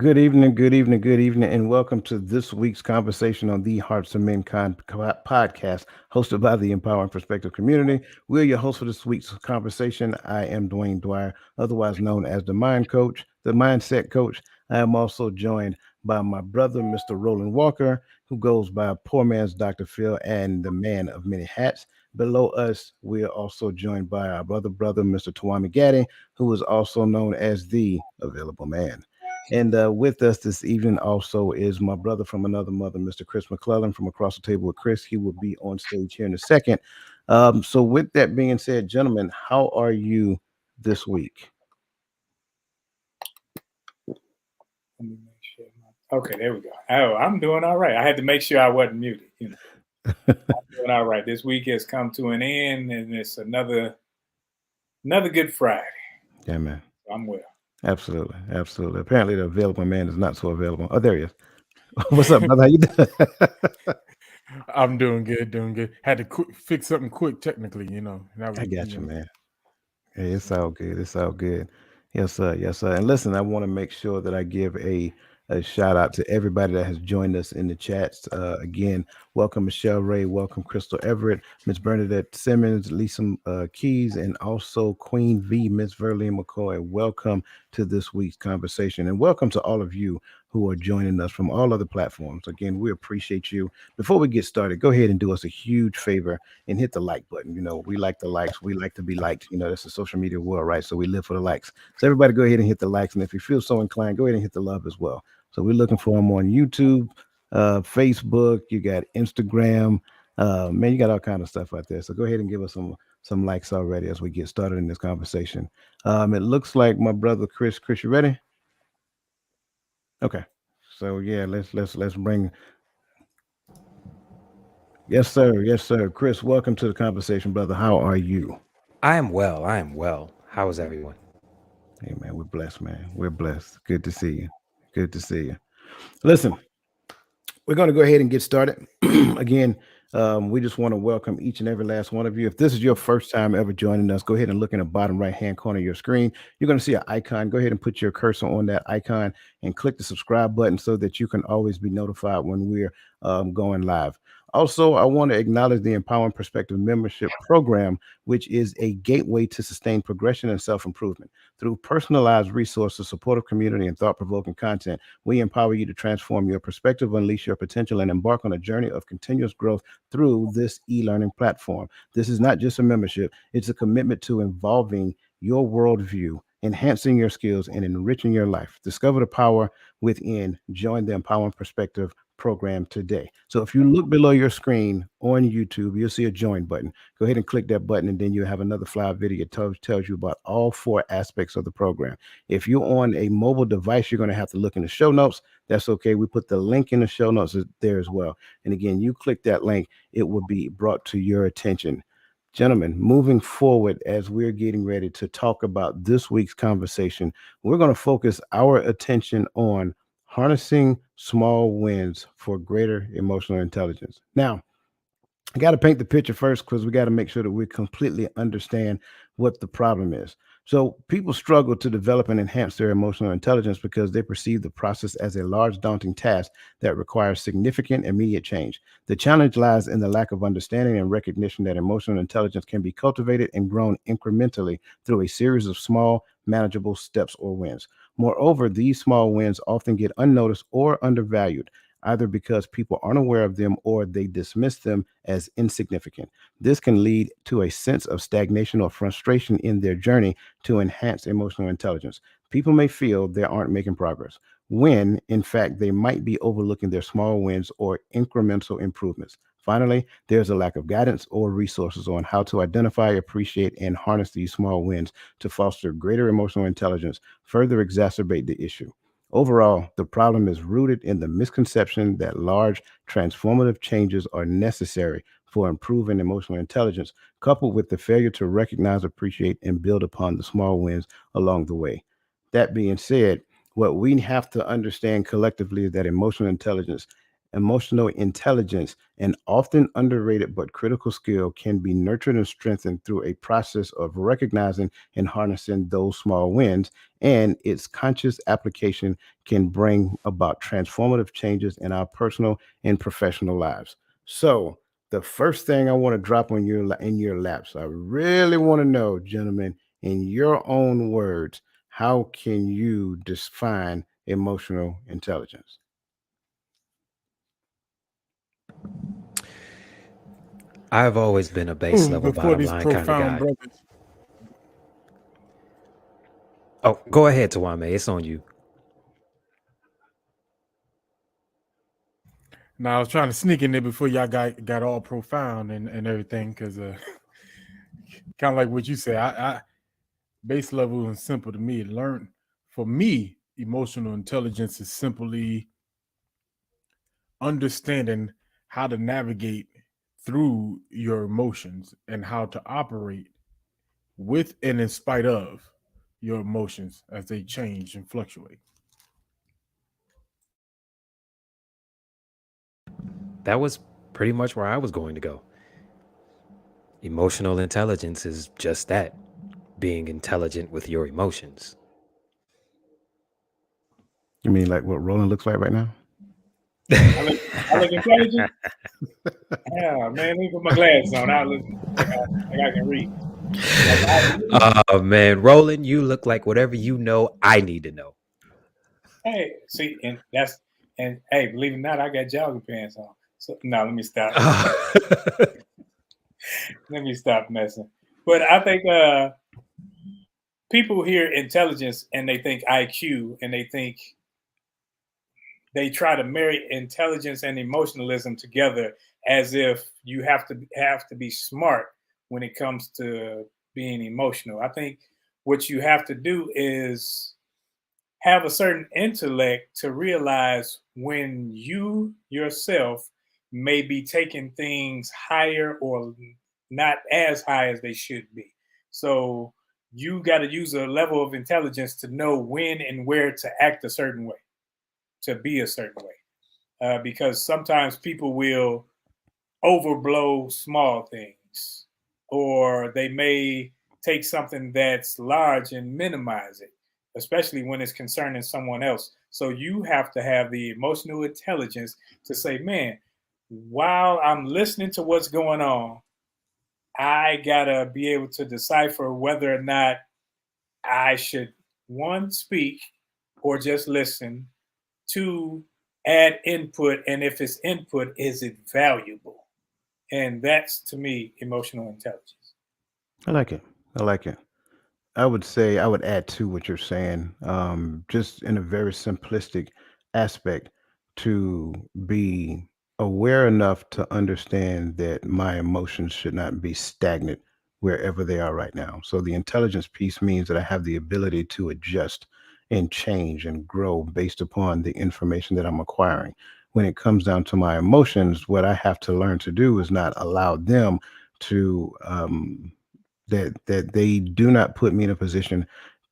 good evening, and welcome to this week's conversation on the Hearts of Mankind podcast, hosted by the Empowering Perspective community. We're your host for this week's conversation. I am Dwayne Dwyer, otherwise known as the Mind Coach, the Mindset Coach. I am also joined by my brother, Mr. Roland Walker, who goes by Poor Man's Dr. Phil and the Man of Many Hats. Below us, we are also joined by our brother, Mr. Tawami Gaddy, who is also known as the Available Man. And with us this evening also is my brother from another mother, Mr. Chris McClellan, from across the table with Chris. He will be on stage here in a second. So, with that being said, gentlemen, how are you this week? Let me make sure. Okay, there we go. Oh, I'm doing all right. I had to make sure I wasn't muted. I'm doing all right. This week has come to an end, and it's another good Friday. Yeah, man. I'm well. Absolutely, absolutely. Apparently, the available man is not so available. Oh, there he is. What's up, brother? How you doing? I'm doing good, doing good. Had to fix something quick technically, That was, I got you, man. Hey, it's all good. It's all good. Yes, sir. Yes, sir. And listen, I want to make sure that I give a shout out to everybody that has joined us in the chats. Again, welcome Michelle Ray, welcome Crystal Everett, Miss Bernadette Simmons, Lisa Keys, and also Queen V, Miss Verlene McCoy. Welcome to this week's conversation, and welcome to all of you who are joining us from all other platforms. Again, we appreciate you. Before we get started, go ahead and do us a huge favor and hit the like button. We like the likes. We like to be liked. That's the social media world, right? So we live for the likes. So everybody go ahead and hit the likes. And if you feel so inclined, go ahead and hit the love as well. So we're looking for them on YouTube, Facebook. You got Instagram. Man, you got all kind of stuff out there. So go ahead and give us some likes already as we get started in this conversation. It looks like my brother Chris. Chris, you ready? Okay. So yeah, let's bring. Yes, sir. Yes, sir. Chris, welcome to the conversation, brother. How are you? I am well. I am well. How is everyone? Hey, man, we're blessed, man. We're blessed. Good to see you. Good to see you. Listen, we're going to go ahead and get started. Again, we just want to welcome each and every last one of you. If this is your first time ever joining us, go ahead and look in the bottom right hand corner of your screen. You're going to see an icon. Go ahead and put your cursor on that icon and click the subscribe button so that you can always be notified when we're going live. Also, I want to acknowledge the Empowering Perspective Membership Program, which is a gateway to sustain progression and self improvement. Through personalized resources, supportive community, and thought provoking content, we empower you to transform your perspective, unleash your potential, and embark on a journey of continuous growth through this e learning platform. This is not just a membership, it's a commitment to involving your worldview, enhancing your skills, and enriching your life. Discover the power within. Join the Empowering Perspective program today. So if you look below your screen on YouTube, you'll see a join button. Go ahead and click that button, and then you'll have another live video. It tells you about all four aspects of the program. If you're on a mobile device, you're going to have to look in the show notes. That's okay. We put the link in the show notes there as well. And again, you click that link, it will be brought to your attention. Gentlemen, moving forward, as we're getting ready to talk about this week's conversation, we're going to focus our attention on harnessing small wins for greater emotional intelligence. Now, I got to paint the picture first because we got to make sure that we completely understand what the problem is. So, people struggle to develop and enhance their emotional intelligence because they perceive the process as a large, daunting task that requires significant, immediate change. The challenge lies in the lack of understanding and recognition that emotional intelligence can be cultivated and grown incrementally through a series of small, manageable steps or wins. Moreover, these small wins often get unnoticed or undervalued, either because people aren't aware of them or they dismiss them as insignificant. This can lead to a sense of stagnation or frustration in their journey to enhance emotional intelligence. People may feel they aren't making progress, when in fact they might be overlooking their small wins or incremental improvements. Finally, there's a lack of guidance or resources on how to identify, appreciate, and harness these small wins to foster greater emotional intelligence, further exacerbate the issue. Overall, the problem is rooted in the misconception that large, transformative changes are necessary for improving emotional intelligence, coupled with the failure to recognize, appreciate, and build upon the small wins along the way. That being said, what we have to understand collectively is that emotional intelligence Emotional intelligence, an often underrated but critical skill, can be nurtured and strengthened through a process of recognizing and harnessing those small wins, and its conscious application can bring about transformative changes in our personal and professional lives. So, the first thing I want to drop on your in your laps, I really want to know, gentlemen, in your own words, how can you define emotional intelligence? I've always been a base level, Before bottom these line kind of profound guy. brothers. Oh, go ahead, Tawame. It's on you. Now I was trying to sneak in there before y'all got all profound and everything, because kind of like what you said. I base level and simple to me. For me, emotional intelligence is simply understanding how to navigate through your emotions and how to operate with and in spite of your emotions as they change and fluctuate. That was pretty much where I was going to go. Emotional intelligence is just that, being intelligent with your emotions. You mean like what Roland looks like right now? I look intelligent. Yeah, man, let me put my glasses on. I look like I can read. Oh man, Roland, you look like whatever you know I need to know. Hey, see, and hey, believe it or not, I got jogging pants on. So no, let me stop. Let me stop messing. But I think people hear intelligence and they think IQ, and they try to marry intelligence and emotionalism together as if you have to be smart when it comes to being emotional. I think what you have to do is have a certain intellect to realize when you yourself may be taking things higher or not as high as they should be. So you got to use a level of intelligence to know when and where to act a certain way, to be a certain way. Because sometimes people will overblow small things, or they may take something that's large and minimize it, especially when it's concerning someone else. So you have to have the emotional intelligence to say, man, while I'm listening to what's going on, I gotta be able to decipher whether or not I should, one, speak or just listen, two, add input, and if it's input, is it valuable? And that's, to me, emotional intelligence. I like it. I like it. I would say I would add to what you're saying, just in a very simplistic aspect, to be aware enough to understand that my emotions should not be stagnant wherever they are right now. So the intelligence piece means that I have the ability to adjust and change and grow based upon the information that I'm acquiring. When it comes down to my emotions, what I have to learn to do is not allow them to that they do not put me in a position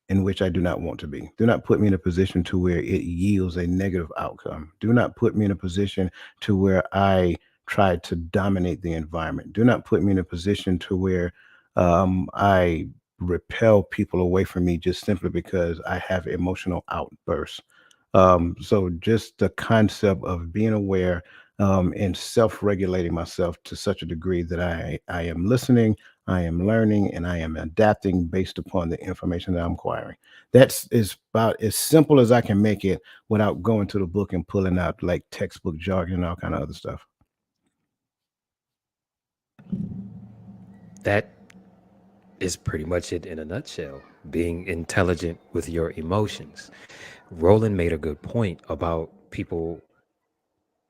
in which I do not want to be. Do not put me in a position to where it yields a negative outcome. Do not put me in a position to where I try to dominate the environment. Do not put me in a position to where I repel people away from me just simply because I have emotional outbursts. So just the concept of being aware and self-regulating myself to such a degree that I am listening, I am learning, and I am adapting based upon the information that I'm acquiring. That's is about as simple as I can make it without going to the book and pulling out like textbook jargon and all kind of other stuff. That is pretty much it in a nutshell. Being intelligent with your emotions. Roland made a good point about people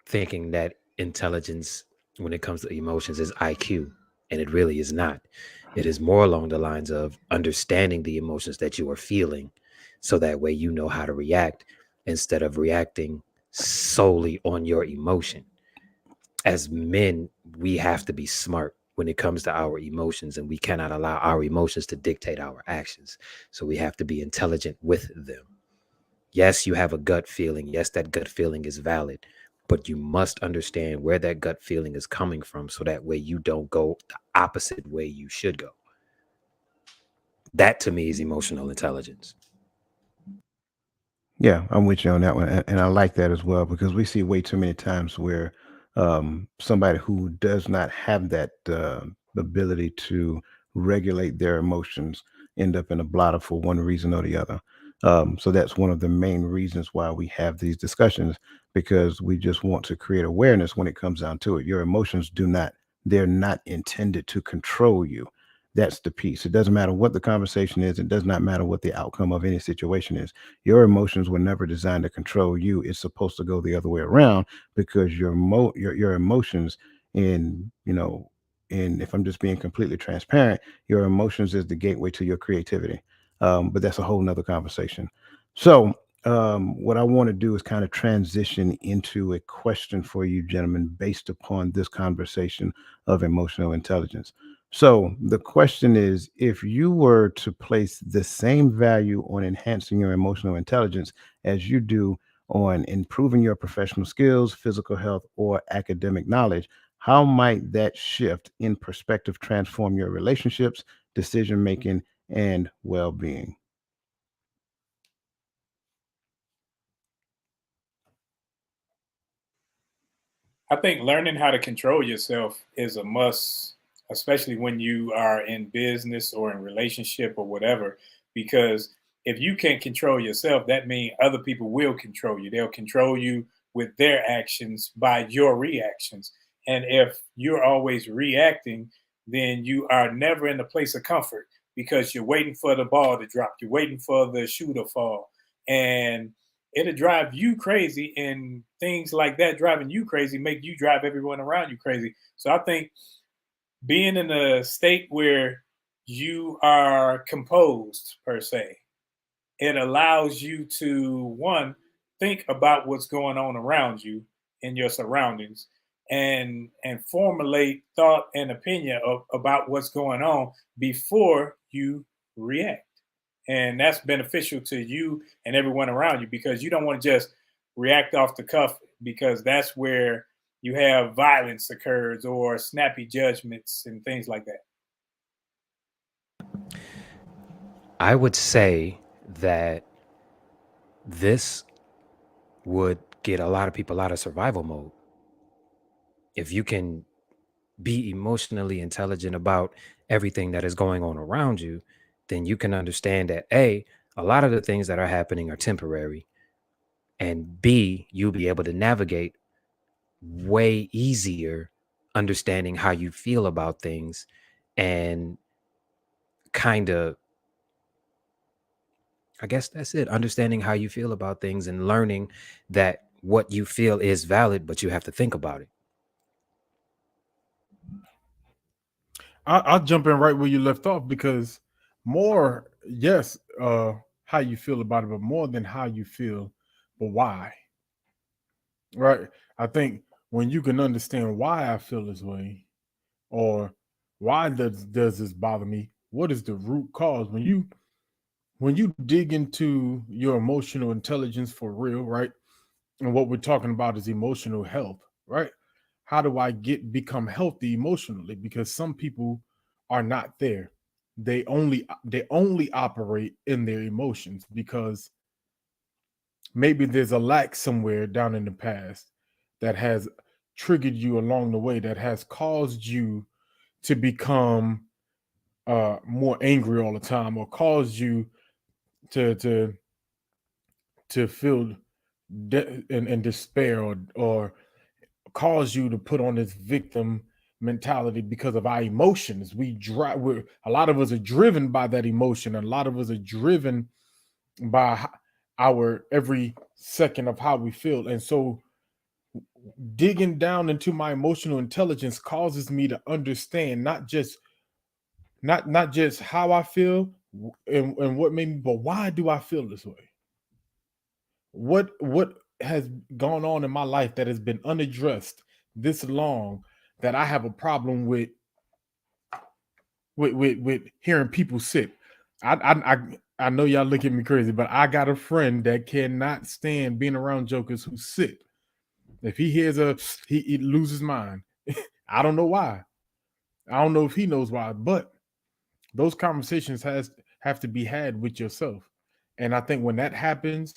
thinking that intelligence when it comes to emotions is IQ, and it really is not. It is more along the lines of understanding the emotions that you are feeling so that way you know how to react instead of reacting solely on your emotion. As men, we have to be smart when it comes to our emotions, and we cannot allow our emotions to dictate our actions. So we have to be intelligent with them. Yes, you have a gut feeling. Yes, that gut feeling is valid. but you must understand where that gut feeling is coming from, so that way you don't go the opposite way you should go. That to me is emotional intelligence. Yeah, I'm with you on that one, and I like that as well because we see way too many times where somebody who does not have that ability to regulate their emotions end up in a blotter for one reason or the other. So that's one of the main reasons why we have these discussions because we just want to create awareness when it comes down to it. Your emotions do not, they're not intended to control you. That's the piece. It doesn't matter what the conversation is. It does not matter what the outcome of any situation is. Your emotions were never designed to control you. It's supposed to go the other way around because your emotions in, and if I'm just being completely transparent, your emotions is the gateway to your creativity. But that's a whole nother conversation. So what I want to do is kind of transition into a question for you, gentlemen, based upon this conversation of emotional intelligence. So the question is, if you were to place the same value on enhancing your emotional intelligence as you do on improving your professional skills, physical health, or academic knowledge, how might that shift in perspective transform your relationships, decision making, and well-being? I think learning how to control yourself is a must, especially when you are in business or in relationship or whatever. Because if you can't control yourself, that means other people will control you. They'll control you with their actions by your reactions. And if you're always reacting, then you are never in a place of comfort because you're waiting for the ball to drop. You're waiting for the shoe to fall. And it'll drive you crazy, and things like that driving you crazy make you drive everyone around you crazy. So I think being in a state where you are composed per se, it allows you to one, think about what's going on around you in your surroundings, and formulate thought and opinion about what's going on before you react. And that's beneficial to you and everyone around you because you don't want to just react off the cuff, because that's where you have violence occurs or snappy judgments and things like that. I would say that this would get a lot of people out of survival mode. If you can be emotionally intelligent about everything that is going on around you, then you can understand that a lot of the things that are happening are temporary, and B, you'll be able to navigate way easier understanding how you feel about things, and kind of, I guess that's it, understanding how you feel about things and learning that what you feel is valid, but you have to think about it. I'll jump in right where you left off because more, yes, how you feel about it, but more than how you feel, but why, right? I think when you can understand why I feel this way, or why does this bother me? What is the root cause? When you dig into your emotional intelligence for real, right? And what we're talking about is emotional health, right? How do I become healthy emotionally? Because some people are not there. They only operate in their emotions because maybe there's a lack somewhere down in the past that has triggered you along the way, that has caused you to become more angry all the time, or caused you to feel and despair, or cause you to put on this victim mentality because of our emotions. A lot of us are driven by that emotion. A lot of us are driven by our every second of how we feel. And so digging down into my emotional intelligence causes me to understand not just how I feel and what made me, but why do I feel this way? What has gone on in my life that has been unaddressed this long, that I have a problem with hearing people sit. I know y'all look at me crazy, but I got a friend that cannot stand being around jokers who sit. If he hears he loses his mind. I don't know why. I don't know if he knows why, but those conversations have to be had with yourself. And I think when that happens,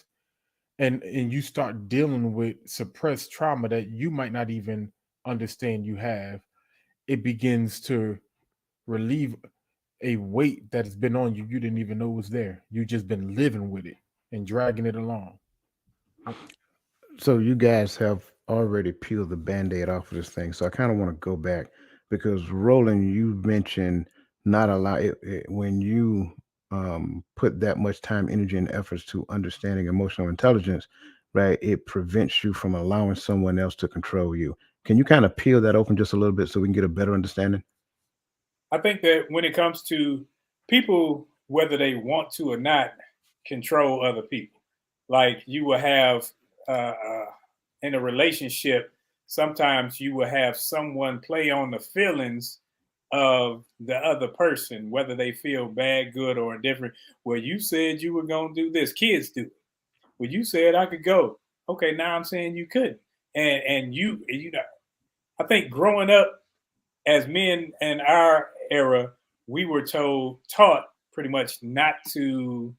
and you start dealing with suppressed trauma that you might not even understand you have, it begins to relieve a weight that has been on you didn't even know was there. You just been living with it and dragging it along. So you guys have already peeled the band-aid off of this thing. So I kind of want to go back because Roland, you mentioned not allow when you put that much time, energy, and efforts to understanding emotional intelligence, right? It prevents you from allowing someone else to control you. Can you kind of peel that open just a little bit so we can get a better understanding? I think that when it comes to people, whether they want to or not, control other people. Like you will have in a relationship, sometimes you will have someone play on the feelings of the other person, whether they feel bad, good, or indifferent. Well, you said you were going to do this. Kids do. Well, you said I could go. Okay, now I'm saying you couldn't. And you know, I think growing up as men in our era, we were taught pretty much not to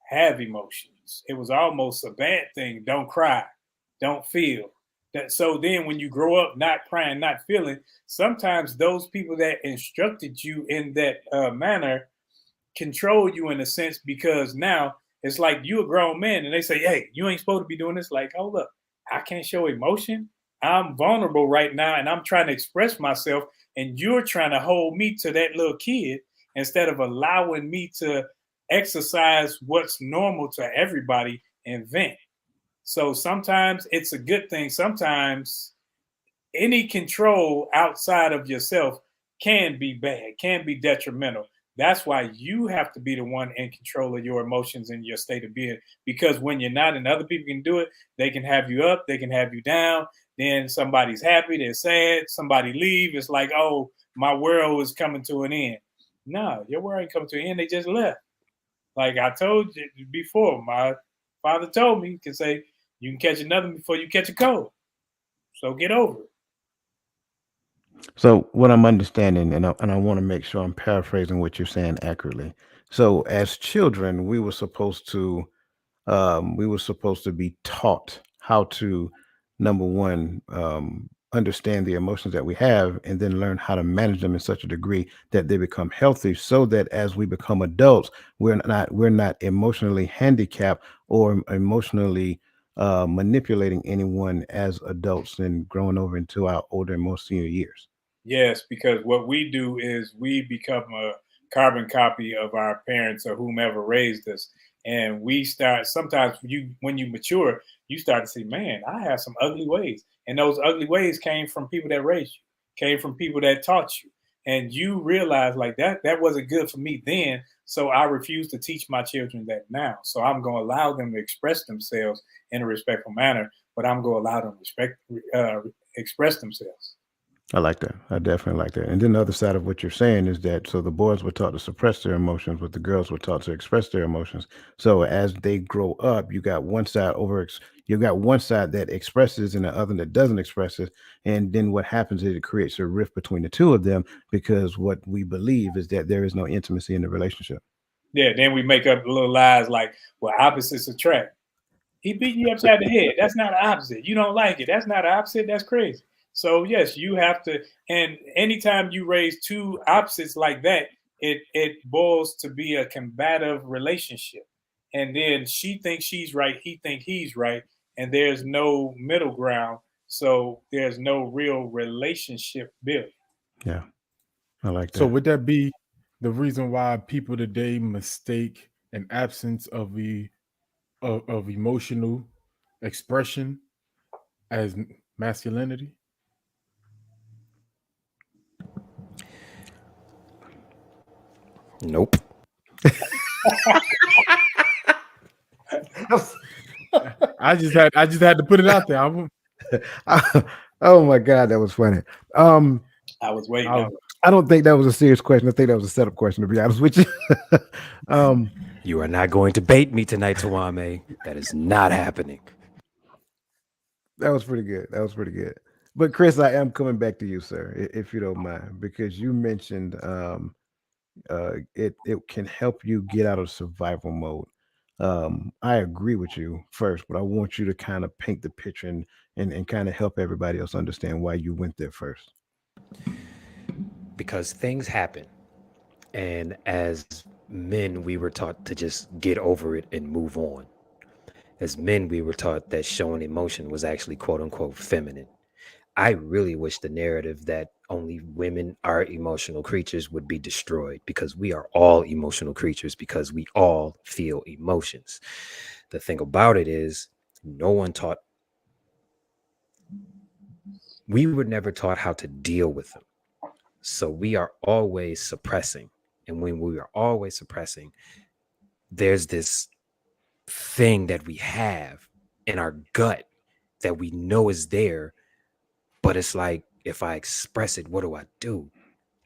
have emotions. It was almost a bad thing. Don't cry, don't feel. That so then when you grow up not crying, not feeling, sometimes those people that instructed you in that manner control you in a sense because now it's like you a grown man and they say, hey, you ain't supposed to be doing this. Like, hold up, I can't show emotion. I'm vulnerable right now and I'm trying to express myself and you're trying to hold me to that little kid instead of allowing me to exercise what's normal to everybody and vent. So sometimes it's a good thing. Sometimes any control outside of yourself can be bad, can be detrimental. That's why you have to be the one in control of your emotions and your state of being. Because when you're not and other people can do it, they can have you up, they can have you down. Then somebody's happy, they're sad, somebody leave. It's like, oh, my world is coming to an end. No, your world ain't coming to an end. They just left. Like I told you before, my father told me, he can say, you can catch another before you catch a cold. So get over it. So what I'm understanding, and I want to make sure I'm paraphrasing what you're saying accurately. So as children, we were supposed to be taught how to, number one, understand the emotions that we have, and then learn how to manage them in such a degree that they become healthy, so that as we become adults, we're not emotionally handicapped or emotionally manipulating anyone as adults and growing over into our older and more senior years. Yes, because what we do is we become a carbon copy of our parents or whomever raised us. And we start sometimes when you mature, you start to see, man, I have some ugly ways. And those ugly ways came from people that raised you, came from people that taught you. And you realize like that wasn't good for me then. So I refuse to teach my children that now. So I'm going to allow them to express themselves in a respectful manner, but I'm going to allow them to express themselves. I like that. I definitely like that. And then the other side of what you're saying is that so the boys were taught to suppress their emotions, but the girls were taught to express their emotions. So as they grow up, you got one side that expresses and the other that doesn't express it. And then what happens is it creates a rift between the two of them because what we believe is that there is no intimacy in the relationship. Yeah, then we make up little lies like, well, opposites attract. He beat you upside the head. That's not an opposite. You don't like it. That's not an opposite. That's crazy. So yes, you have to. And anytime you raise two opposites like that, it boils to be a combative relationship. And then she thinks she's right, he think he's right, and there's no middle ground. So there's no real relationship built. Yeah, I like So that. would that be the reason why people today mistake an absence of emotional expression as masculinity? Nope. I just had to put it out there. Oh my God, that was funny. I was waiting I on was- it. I don't think that was a serious question. I think that was a setup question, to be honest with you. um, You are not going to bait me tonight, Tawame. That is not happening. That was pretty good. That was pretty good. But Chris, I am coming back to you, sir, if you don't mind, because you mentioned it can help you get out of survival mode. I agree with you first, but I want you to kind of paint the picture and kind of help everybody else understand why you went there first. Because things happen. And as men, we were taught to just get over it and move on. As men, we were taught that showing emotion was actually quote unquote feminine. I really wish the narrative that only women are emotional creatures would be destroyed, because we are all emotional creatures, because we all feel emotions. The thing about it is, no one taught, we were never taught how to deal with them. So we are always suppressing. And when we are always suppressing, there's this thing that we have in our gut that we know is there, but it's like, if I express it, what do I do?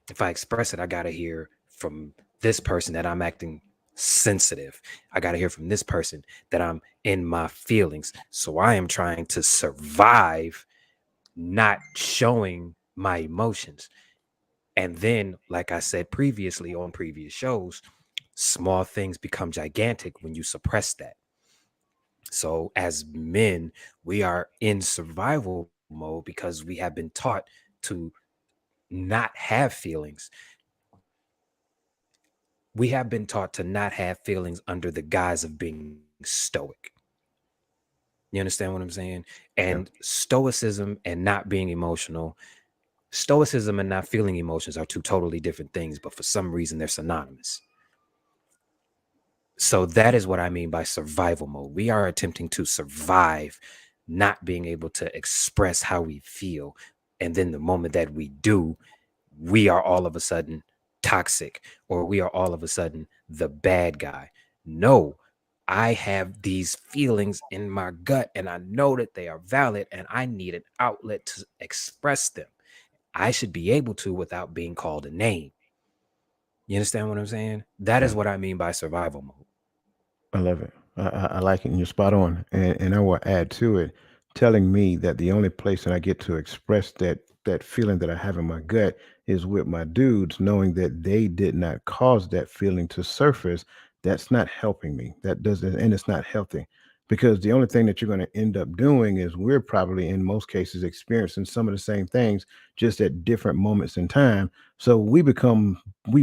If I express it, I got to hear from this person that I'm acting sensitive. I got to hear from this person that I'm in my feelings. So I am trying to survive not showing my emotions. And then, like I said previously on previous shows, small things become gigantic when you suppress that. So as men, we are in survival mode because we have been taught to not have feelings. We have been taught to not have feelings under the guise of being stoic. You understand what I'm saying? And Yeah. stoicism and not being emotional, stoicism and not feeling emotions are two totally different things, but for some reason they're synonymous. So that is what I mean by survival mode. We are attempting to survive, not being able to express how we feel. And then the moment that we do, we are all of a sudden toxic, or we are all of a sudden the bad guy. No, I have these feelings in my gut and I know that they are valid and I need an outlet to express them. I should be able to without being called a name. You understand what I'm saying? That is Yeah. what I mean by survival mode. I love it. I like it, and you're spot on. And I will add to it, telling me that the only place that I get to express that feeling that I have in my gut is with my dudes, knowing that they did not cause that feeling to surface. That's not helping me. That doesn't, and it's not healthy, because the only thing that you're going to end up doing is we're probably in most cases experiencing some of the same things, just at different moments in time. So we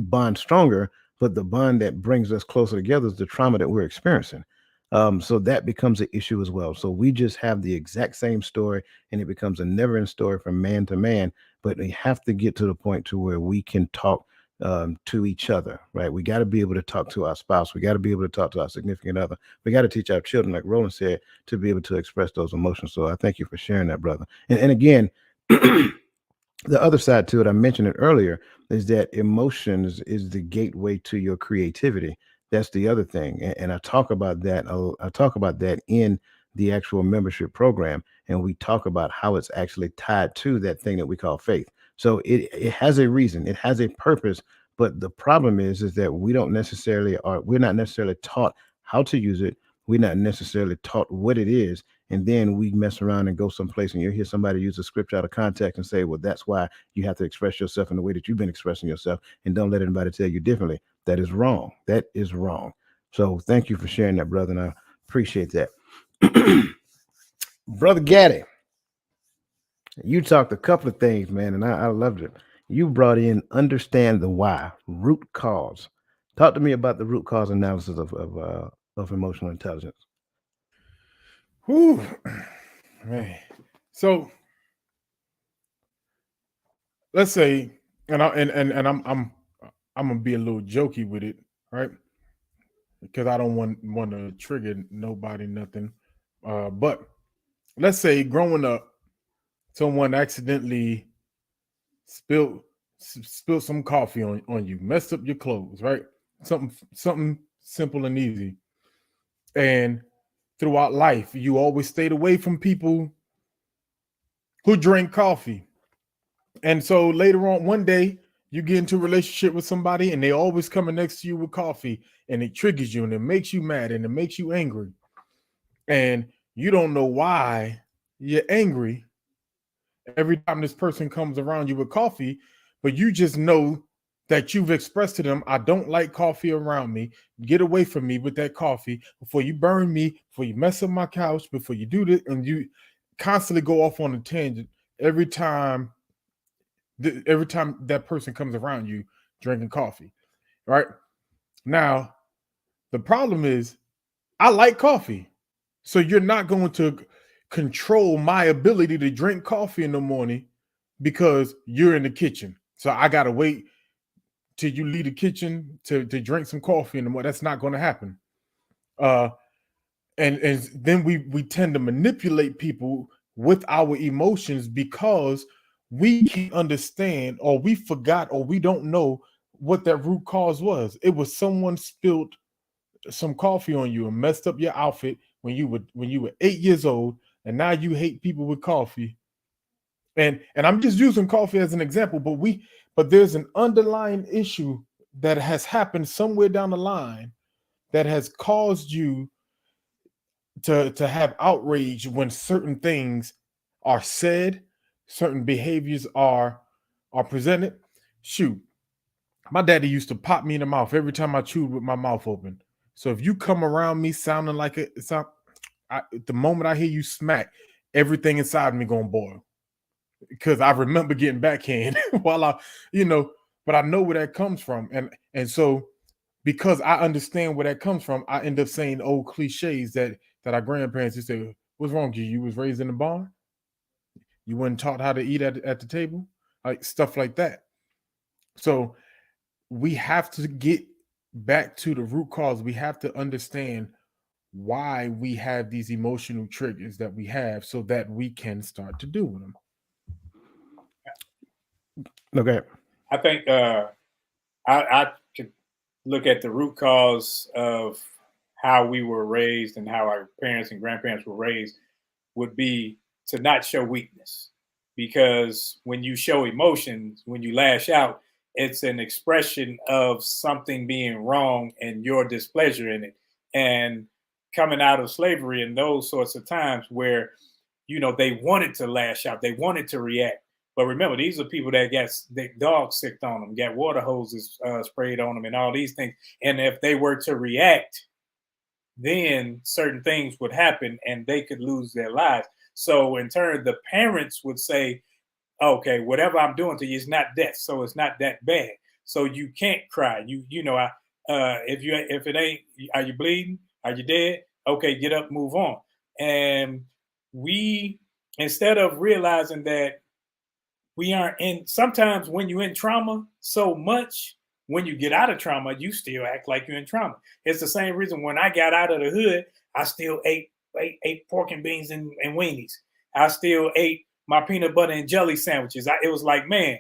bond stronger, but the bond that brings us closer together is the trauma that we're experiencing. So that becomes an issue as well. So we just have the exact same story, and it becomes a never-ending story from man to man. But we have to get to the point to where we can talk to each other, right? We got to be able to talk to our spouse. We got to be able to talk to our significant other. We got to teach our children, like Roland said, to be able to express those emotions. So I thank you for sharing that, brother. And again, the other side to it, I mentioned it earlier, is that emotions is the gateway to your creativity. That's the other thing, and I talk about that. I talk about that in the actual membership program, and we talk about how it's actually tied to that thing that we call faith. So it has a reason, it has a purpose, but the problem is that we're not necessarily taught how to use it. We're not necessarily taught what it is, and then we mess around and go someplace and you hear somebody use a scripture out of context and say, well, that's why you have to express yourself in the way that you've been expressing yourself, and don't let anybody tell you differently. That is wrong. That is wrong. So thank you for sharing that, brother, and I appreciate that. Brother Gaddy, you talked a couple of things, man, and I loved it. You brought in understand the why, root cause. Talk to me about the root cause analysis of emotional intelligence. Whew, man. So let's say, and I'm gonna be a little jokey with it, right? Because I don't want to trigger nobody, nothing. But let's say growing up, someone accidentally spilled spilled some coffee on you, messed up your clothes, right? Something simple and easy. And throughout life, you always stayed away from people who drink coffee. And so later on, one day, you get into a relationship with somebody and they always coming next to you with coffee, and it triggers you and it makes you mad and it makes you angry. And you don't know why you're angry every time this person comes around you with coffee, but you just know that you've expressed to them, I don't like coffee around me. Get away from me with that coffee before you burn me, before you mess up my couch, before you do this, and you constantly go off on a tangent every time that person comes around you drinking coffee. Right? Now, the problem is I like coffee. So you're not going to control my ability to drink coffee in the morning because you're in the kitchen. So I gotta wait till you leave the kitchen to drink some coffee in the morning. That's not going to happen. Uh, and then we tend to manipulate people with our emotions because we can't understand, or we forgot, or we don't know what that root cause was. It was someone spilled some coffee on you and messed up your outfit when you were 8 years old, and now you hate people with coffee. And I'm just using coffee as an example, but there's an underlying issue that has happened somewhere down the line that has caused you to have outrage when certain things are said, certain behaviors are presented. Shoot, my daddy used to pop me in the mouth every time I chewed with my mouth open. So if you come around me sounding like the moment I hear you smack, everything inside me gonna boil because I remember getting backhand while but I know where that comes from, and so because I understand where that comes from, I end up saying old cliches that our grandparents used to say, "What's wrong with you? You was raised in the barn. You weren't taught how to eat at the table, like stuff like that." So we have to get back to the root cause. We have to understand why we have these emotional triggers that we have so that we can start to deal with them. Okay. I think I could look at the root cause of how we were raised and how our parents and grandparents were raised would be to not show weakness. Because when you show emotions, when you lash out, it's an expression of something being wrong and your displeasure in it. And coming out of slavery and those sorts of times where, they wanted to lash out, they wanted to react. But remember, these are people that got dogs sicked on them, got water hoses sprayed on them, and all these things. And if they were to react, then certain things would happen and they could lose their lives. So in turn, the parents would say, okay, whatever I'm doing to you is not death, so it's not that bad. So you can't cry. If it ain't, are you bleeding? Are you dead? Okay, get up, move on. And we, instead of realizing that we aren't in, sometimes when you're in trauma so much, when you get out of trauma, you still act like you're in trauma. It's the same reason when I got out of the hood, I still ate pork and beans and weenies. I still ate my peanut butter and jelly sandwiches. It was like, man,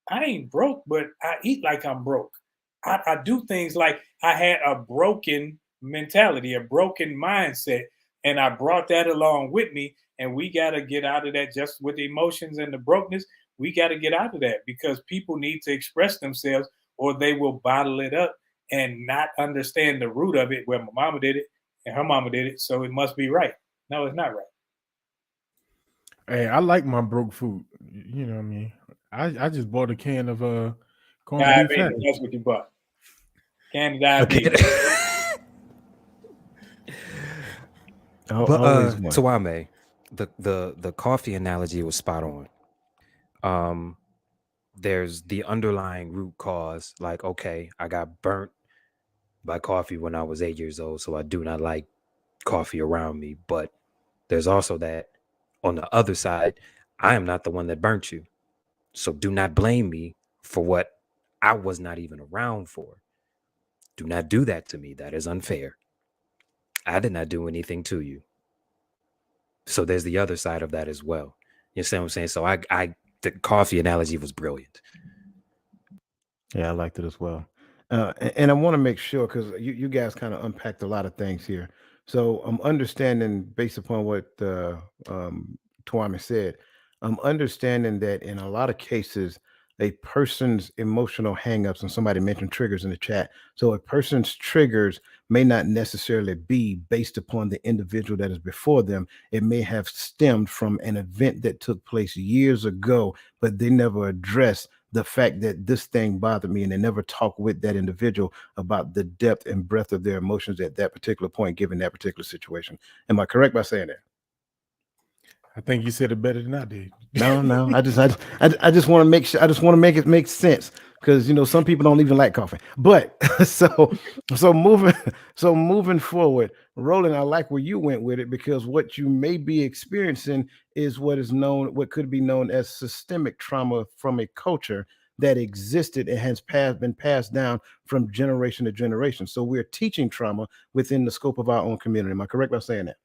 I ain't broke, but I eat like I'm broke. I do things like I had a broken mentality, a broken mindset, and I brought that along with me. And we got to get out of that just with the emotions and the brokenness. We got to get out of that because people need to express themselves or they will bottle it up and not understand the root of it. Well, my mama did it and her mama did it, so it must be right. No, it's not right. Hey, I like my broke food. You know what I mean? I just bought a can of corned beef Diabetes, hash. that's what you bought. Candy Okay. diabetes. But Always one. Tuame, the coffee analogy was spot on. There's the underlying root cause, like, okay, I got burnt by coffee when I was 8 years old, so I do not like coffee around me. But there's also that on the other side, I am not the one that burnt you. So do not blame me for what I was not even around for. Do not do that to me. That is unfair. I did not do anything to you. So there's the other side of that as well. You see what I'm saying? So the coffee analogy was brilliant. Yeah, I liked it as well. And I want to make sure because you guys kind of unpacked a lot of things here. So I'm understanding based upon what Tuami said, I'm understanding that in a lot of cases, a person's emotional hangups, and somebody mentioned triggers in the chat. So a person's triggers may not necessarily be based upon the individual that is before them. It may have stemmed from an event that took place years ago, but they never addressed the fact that this thing bothered me, and they never talk with that individual about the depth and breadth of their emotions at that particular point, given that particular situation. Am I correct by saying that? I think you said it better than I did. No. I just want to make sure. I just want to make it make sense, because some people don't even like coffee. But so moving forward, Roland, I like where you went with it, because what you may be experiencing is what could be known as systemic trauma from a culture that existed and has been passed down from generation to generation. So we're teaching trauma within the scope of our own community. Am I correct by saying that?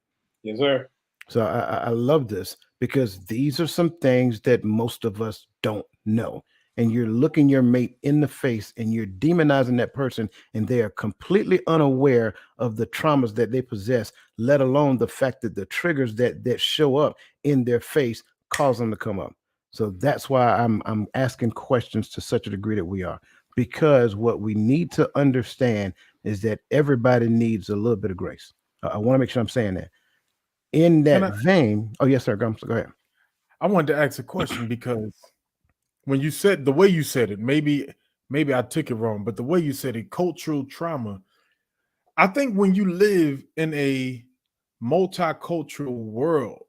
Yes, sir. So I love this, because these are some things that most of us don't know. And you're looking your mate in the face and you're demonizing that person, and they are completely unaware of the traumas that they possess, let alone the fact that the triggers that show up in their face cause them to come up. So that's why I'm asking questions to such a degree that we are, because what we need to understand is that everybody needs a little bit of grace. I want to make sure I'm saying that. In that vein, oh yes, sir. Go ahead. I wanted to ask a question, because when you said the way you said it, maybe I took it wrong, but the way you said it, cultural trauma, I think when you live in a multicultural world,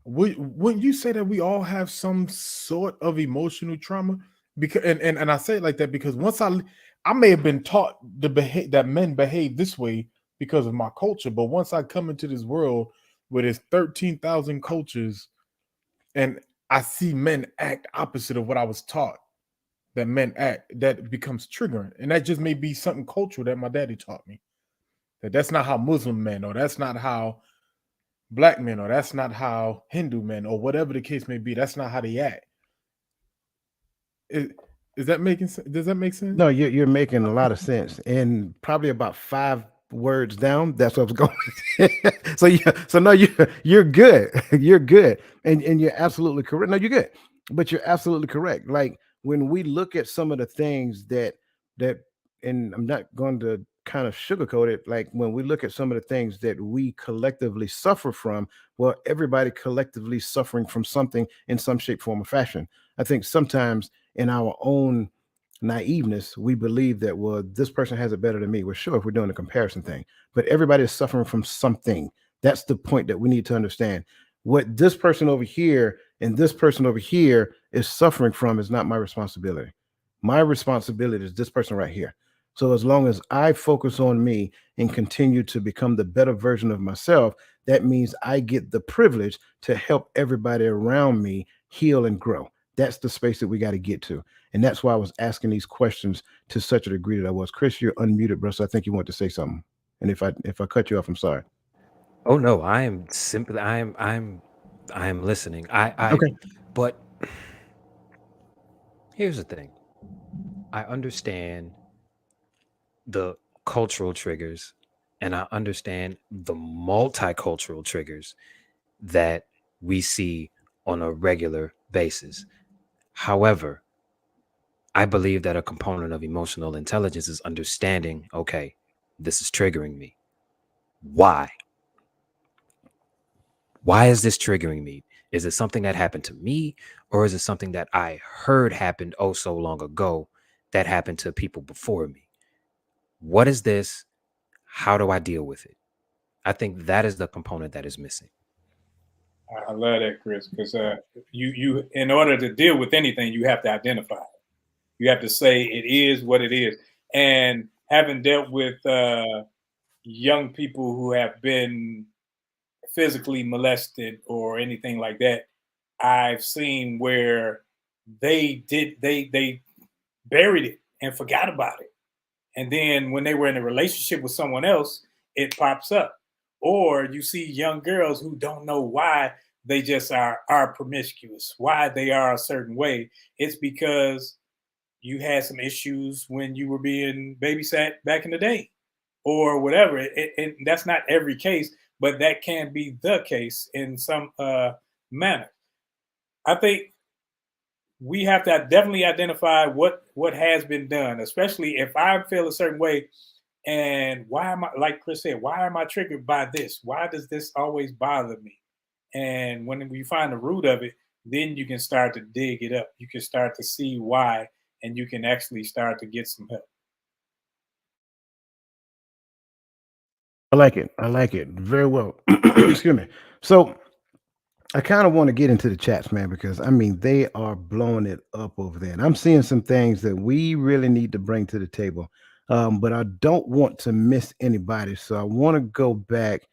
wouldn't you say that we all have some sort of emotional trauma? Because and I say it like that because once I may have been taught that men behave this way because of my culture, but once I come into this world where there's 13,000 cultures, and I see men act opposite of what I was taught that men act, that becomes triggering. And that just may be something cultural that my daddy taught me. That's not how Muslim men, or that's not how Black men, or that's not how Hindu men, or whatever the case may be. That's not how they act. Is that making sense? Does that make sense? No, you're making a lot of sense. And probably about 5 words down, that's what I was going. So no, you're good. You're good. And you're absolutely correct. No, you're good. But you're absolutely correct. Like, when we look at some of the things that and I'm not going to kind of sugarcoat it, like when we look at some of the things that we collectively suffer from, well, everybody collectively suffering from something in some shape, form, or fashion. I think sometimes in our own naiveness, we believe that, well, this person has it better than me. We're sure if we're doing a comparison thing, but everybody is suffering from something. That's the point that we need to understand. What this person over here and this person over here is suffering from is not my responsibility. My responsibility is this person right here. So as long as I focus on me and continue to become the better version of myself, that means I get the privilege to help everybody around me heal and grow. That's the space that we got to get to. And that's why I was asking these questions to such a degree that I was. Chris, you're unmuted, bro. So I think you want to say something. And if I cut you off, I'm sorry. Oh no, I am simply I'm listening. Okay. But here's the thing. I understand the cultural triggers, and I understand the multicultural triggers that we see on a regular basis. However, I believe that a component of emotional intelligence is understanding, okay, this is triggering me. Why? Why is this triggering me? Is it something that happened to me, or is it something that I heard happened oh so long ago that happened to people before me? What is this? How do I deal with it? I think that is the component that is missing. I love that, Chris, because you in order to deal with anything, you have to identify it. You have to say it is what it is. And having dealt with young people who have been physically molested or anything like that, I've seen where they buried it and forgot about it. And then when they were in a relationship with someone else, it pops up. Or you see young girls who don't know why they just are promiscuous, why they are a certain way. It's because you had some issues when you were being babysat back in the day or whatever. And that's not every case, but that can be the case in some manner. I think we have to definitely identify what has been done, especially if I feel a certain way. And why am I, like Chris said, why am I triggered by this? Why does this always bother me? And when you find the root of it, then you can start to dig it up. You can start to see why, and you can actually start to get some help. I like it. I like it very well. Excuse me. So I kind of want to get into the chats, man, because I mean they are blowing it up over there, and I'm seeing some things that we really need to bring to the table. But I don't want to miss anybody, so I want to go back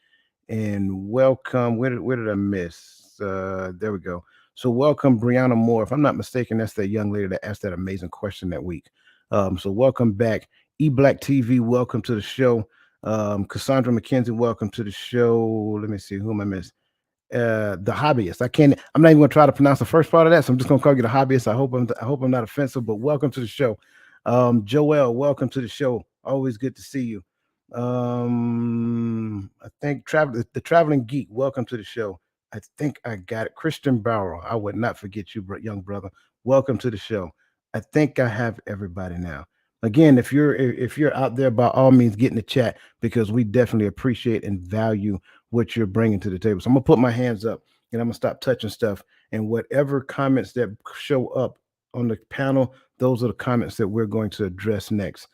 and welcome. Where did I miss? There we go. So welcome Brianna Moore. If I'm not mistaken, that's that young lady that asked that amazing question that week. So welcome back, E Black TV. Welcome to the show. Cassandra McKenzie. Welcome to the show. Let me see who am I missed. The hobbyist. I'm not even gonna try to pronounce the first part of that, so I'm just gonna call you the hobbyist. I hope I'm not offensive, but welcome to the show. Joel, welcome to the show. Always good to see you. I think the traveling geek, welcome to the show. I think I got it. Christian Barrow, I would not forget you, young brother. Welcome to the show. I think I have everybody now. Again, if you're out there, by all means, get in the chat because we definitely appreciate and value what you're bringing to the table. So I'm gonna put my hands up and I'm gonna stop touching stuff. And whatever comments that show up on the panel, those are the comments that we're going to address next.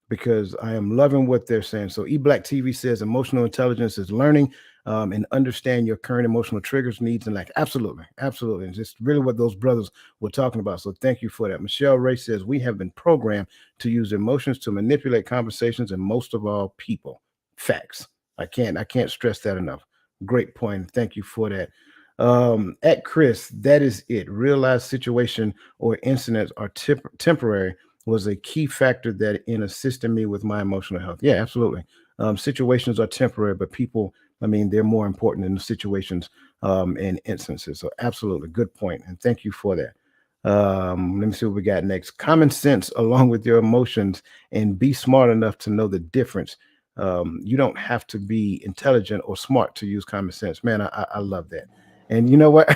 Because I am loving what they're saying. So eBlack TV says emotional intelligence is learning and understand your current emotional triggers, needs, and lack. Absolutely, absolutely. And just really what those brothers were talking about. So thank you for that. Michelle Ray says we have been programmed to use emotions to manipulate conversations and most of all people. Facts. I can't stress that enough. Great point. Thank you for that. At Chris, that is it. Realized situation or incidents are temporary was a key factor that in assisting me with my emotional health. Yeah, absolutely. Situations are temporary, but people, I mean, they're more important than the situations and instances. So absolutely, good point, and thank you for that. Let me see what we got next. Common sense along with your emotions, and be smart enough to know the difference. You don't have to be intelligent or smart to use common sense. Man, I love that. And you know what?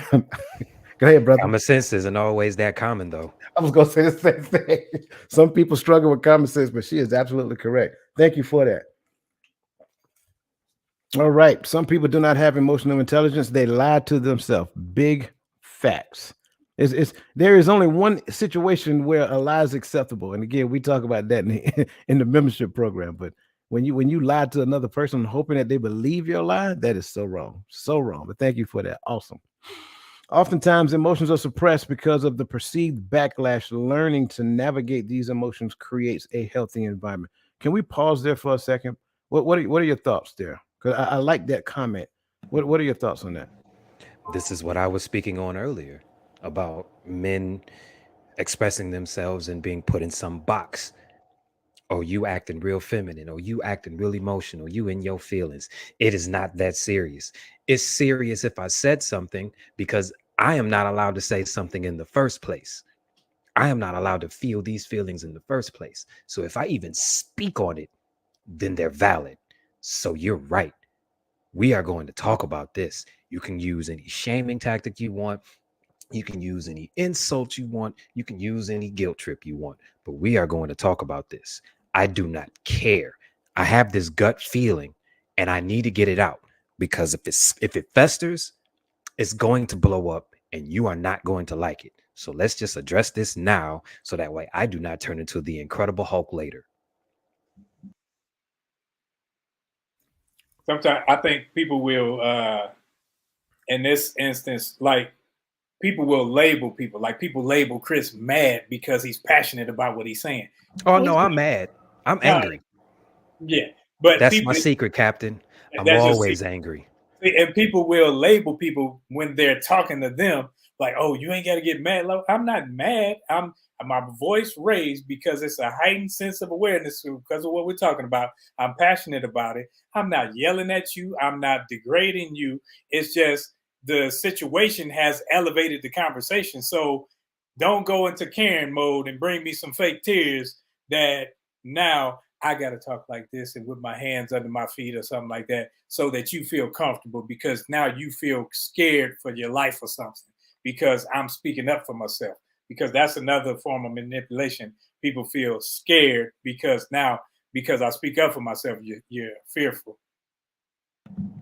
Go ahead, brother. Common sense isn't always that common, though. I was going to say the same thing. Some people struggle with common sense, but she is absolutely correct. Thank you for that. All right. Some people do not have emotional intelligence. They lie to themselves. Big facts. There is only one situation where a lie is acceptable. And again, we talk about that in the membership program. But when you lie to another person hoping that they believe your lie, that is so wrong. So wrong. But thank you for that. Awesome. Oftentimes, emotions are suppressed because of the perceived backlash. Learning to navigate these emotions creates a healthy environment. Can we pause there for a second? What are your thoughts there? Because I like that comment. What are your thoughts on that? This is what I was speaking on earlier about men expressing themselves and being put in some box. Oh, you acting real feminine, or you acting real emotional, you in your feelings. It is not that serious. It's serious if I said something because I am not allowed to say something in the first place. I am not allowed to feel these feelings in the first place. So if I even speak on it, then they're valid. So you're right. We are going to talk about this. You can use any shaming tactic you want. You can use any insult you want. You can use any guilt trip you want. But we are going to talk about this. I do not care. I have this gut feeling and I need to get it out because if it festers, it's going to blow up and you are not going to like it. So let's just address this now so that way I do not turn into the Incredible Hulk later. Sometimes I think people will, in this instance, like people will label people. Like people label Chris mad because he's passionate about what he's saying. Oh, no, I'm mad. I'm angry. Yeah, but That's people, my secret, Captain. I'm that's your always secret. angry. And people will label people when they're talking to them like, "Oh, you ain't got to get mad." I'm not mad. I'm my voice raised because it's a heightened sense of awareness because of what we're talking about. I'm passionate about it. I'm not yelling at you. I'm not degrading you. It's just the situation has elevated the conversation. So don't go into Karen mode and bring me some fake tears that now I got to talk like this and with my hands under my feet or something like that so that you feel comfortable because now you feel scared for your life or something. because I'm speaking up for myself. Because that's another form of manipulation. People feel scared because I speak up for myself, you're fearful.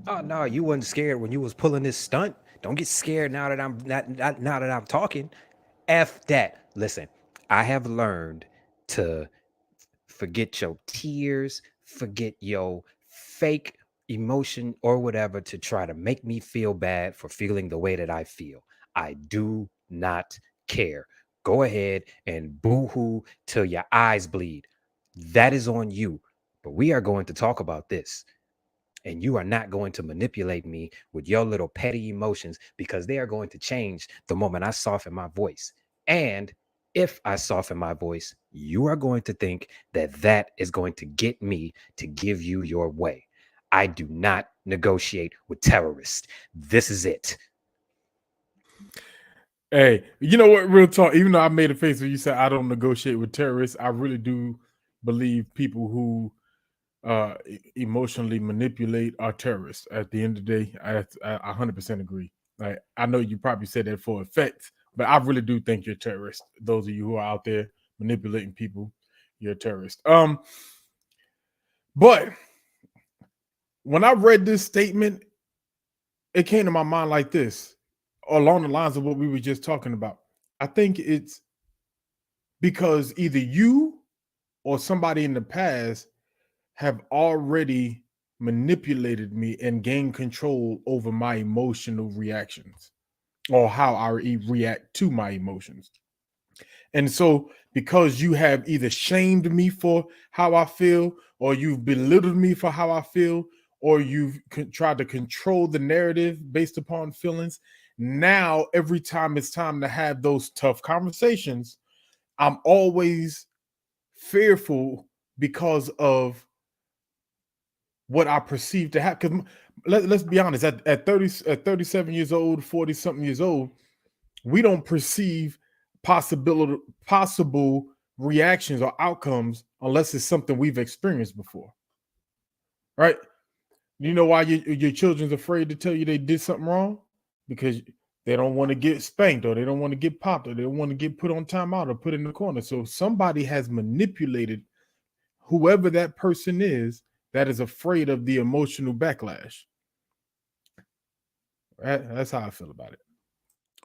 Oh no, you wasn't scared when you was pulling this stunt. Don't get scared now that I'm not now that I'm talking. F that. Listen, I have learned to forget your tears, forget your fake emotion or whatever to try to make me feel bad for feeling the way that I feel. I do not care. Go ahead and boo-hoo till your eyes bleed. That is on you. But we are going to talk about this. And you are not going to manipulate me with your little petty emotions because they are going to change the moment I soften my voice. And if I soften my voice, you are going to think that that is going to get me to give you your way. I do not negotiate with terrorists. This is it. Hey, you know what? Real talk. Even though I made a face when you said I don't negotiate with terrorists, I really do believe people who emotionally manipulate are terrorists. At the end of the day, I 100% agree. Like, I know you probably said that for effect, but I really do think you're a terrorist. Those of you who are out there manipulating people, you're a terrorist. But when I read this statement, it came to my mind like this, along the lines of what we were just talking about. I think it's because either you or somebody in the past have already manipulated me and gained control over my emotional reactions or how I react to my emotions. And so, because you have either shamed me for how I feel, or you've belittled me for how I feel, or you've tried to control the narrative based upon feelings, now every time it's time to have those tough conversations, I'm always fearful because of what I perceive to happen. Because let's be honest, at 37 years old, 40 something years old, we don't perceive possible reactions or outcomes unless it's something we've experienced before, right? You know why your children's afraid to tell you they did something wrong? Because they don't want to get spanked, or they don't want to get popped, or they don't want to get put on timeout or put in the corner. So somebody has manipulated whoever that person is that is afraid of the emotional backlash. Right? That's how I feel about it.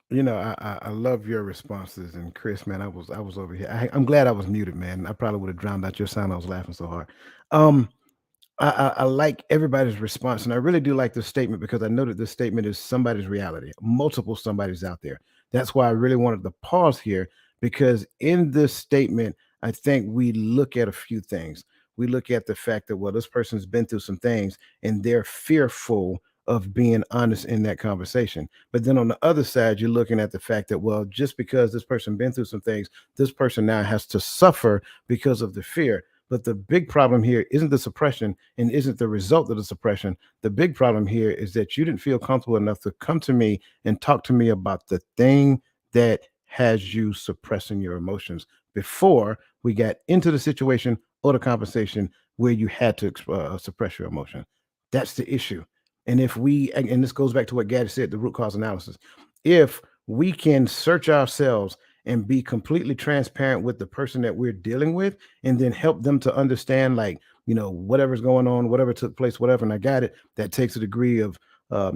You know, I love your responses, and Chris, man, I was over here. I'm glad I was muted, man. I probably would have drowned out your sound. I was laughing so hard. Um, I like everybody's response, and I really do like this statement because I know that this statement is somebody's reality, multiple somebody's out there. That's why I really wanted to pause here because in this statement, I think we look at a few things. We look at the fact that, well, this person's been through some things and they're fearful of being honest in that conversation. But then on the other side, you're looking at the fact that, well, just because this person been through some things, this person now has to suffer because of the fear. But the big problem here isn't the suppression and isn't the result of the suppression. The big problem here is that you didn't feel comfortable enough to come to me and talk to me about the thing that has you suppressing your emotions before we got into the situation or the conversation where you had to suppress your emotion. That's the issue. And if we, and this goes back to what Gaddy said, the root cause analysis, if we can search ourselves and be completely transparent with the person that we're dealing with and then help them to understand, like, you know, whatever's going on, whatever took place, whatever, and I got it, that takes a degree of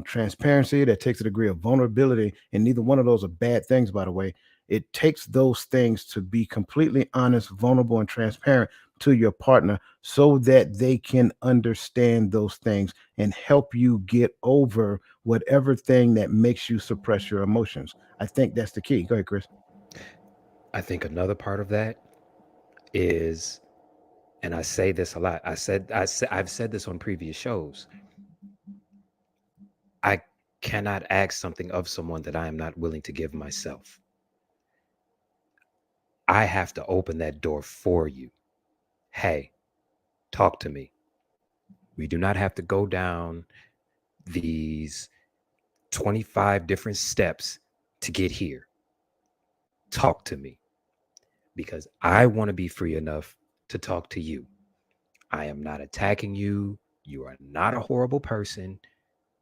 transparency, that takes a degree of vulnerability, and neither one of those are bad things, by the way. It takes those things to be completely honest, vulnerable, and transparent to your partner so that they can understand those things and help you get over whatever thing that makes you suppress your emotions. I think that's the key. Go ahead, Chris. I think another part of that is, and I say this a lot. I've said this on previous shows. I cannot ask something of someone that I am not willing to give myself. I have to open that door for you. Hey, talk to me. We do not have to go down these 25 different steps to get here. Talk to me because I want to be free enough to talk to you. I am not attacking you. You are not a horrible person.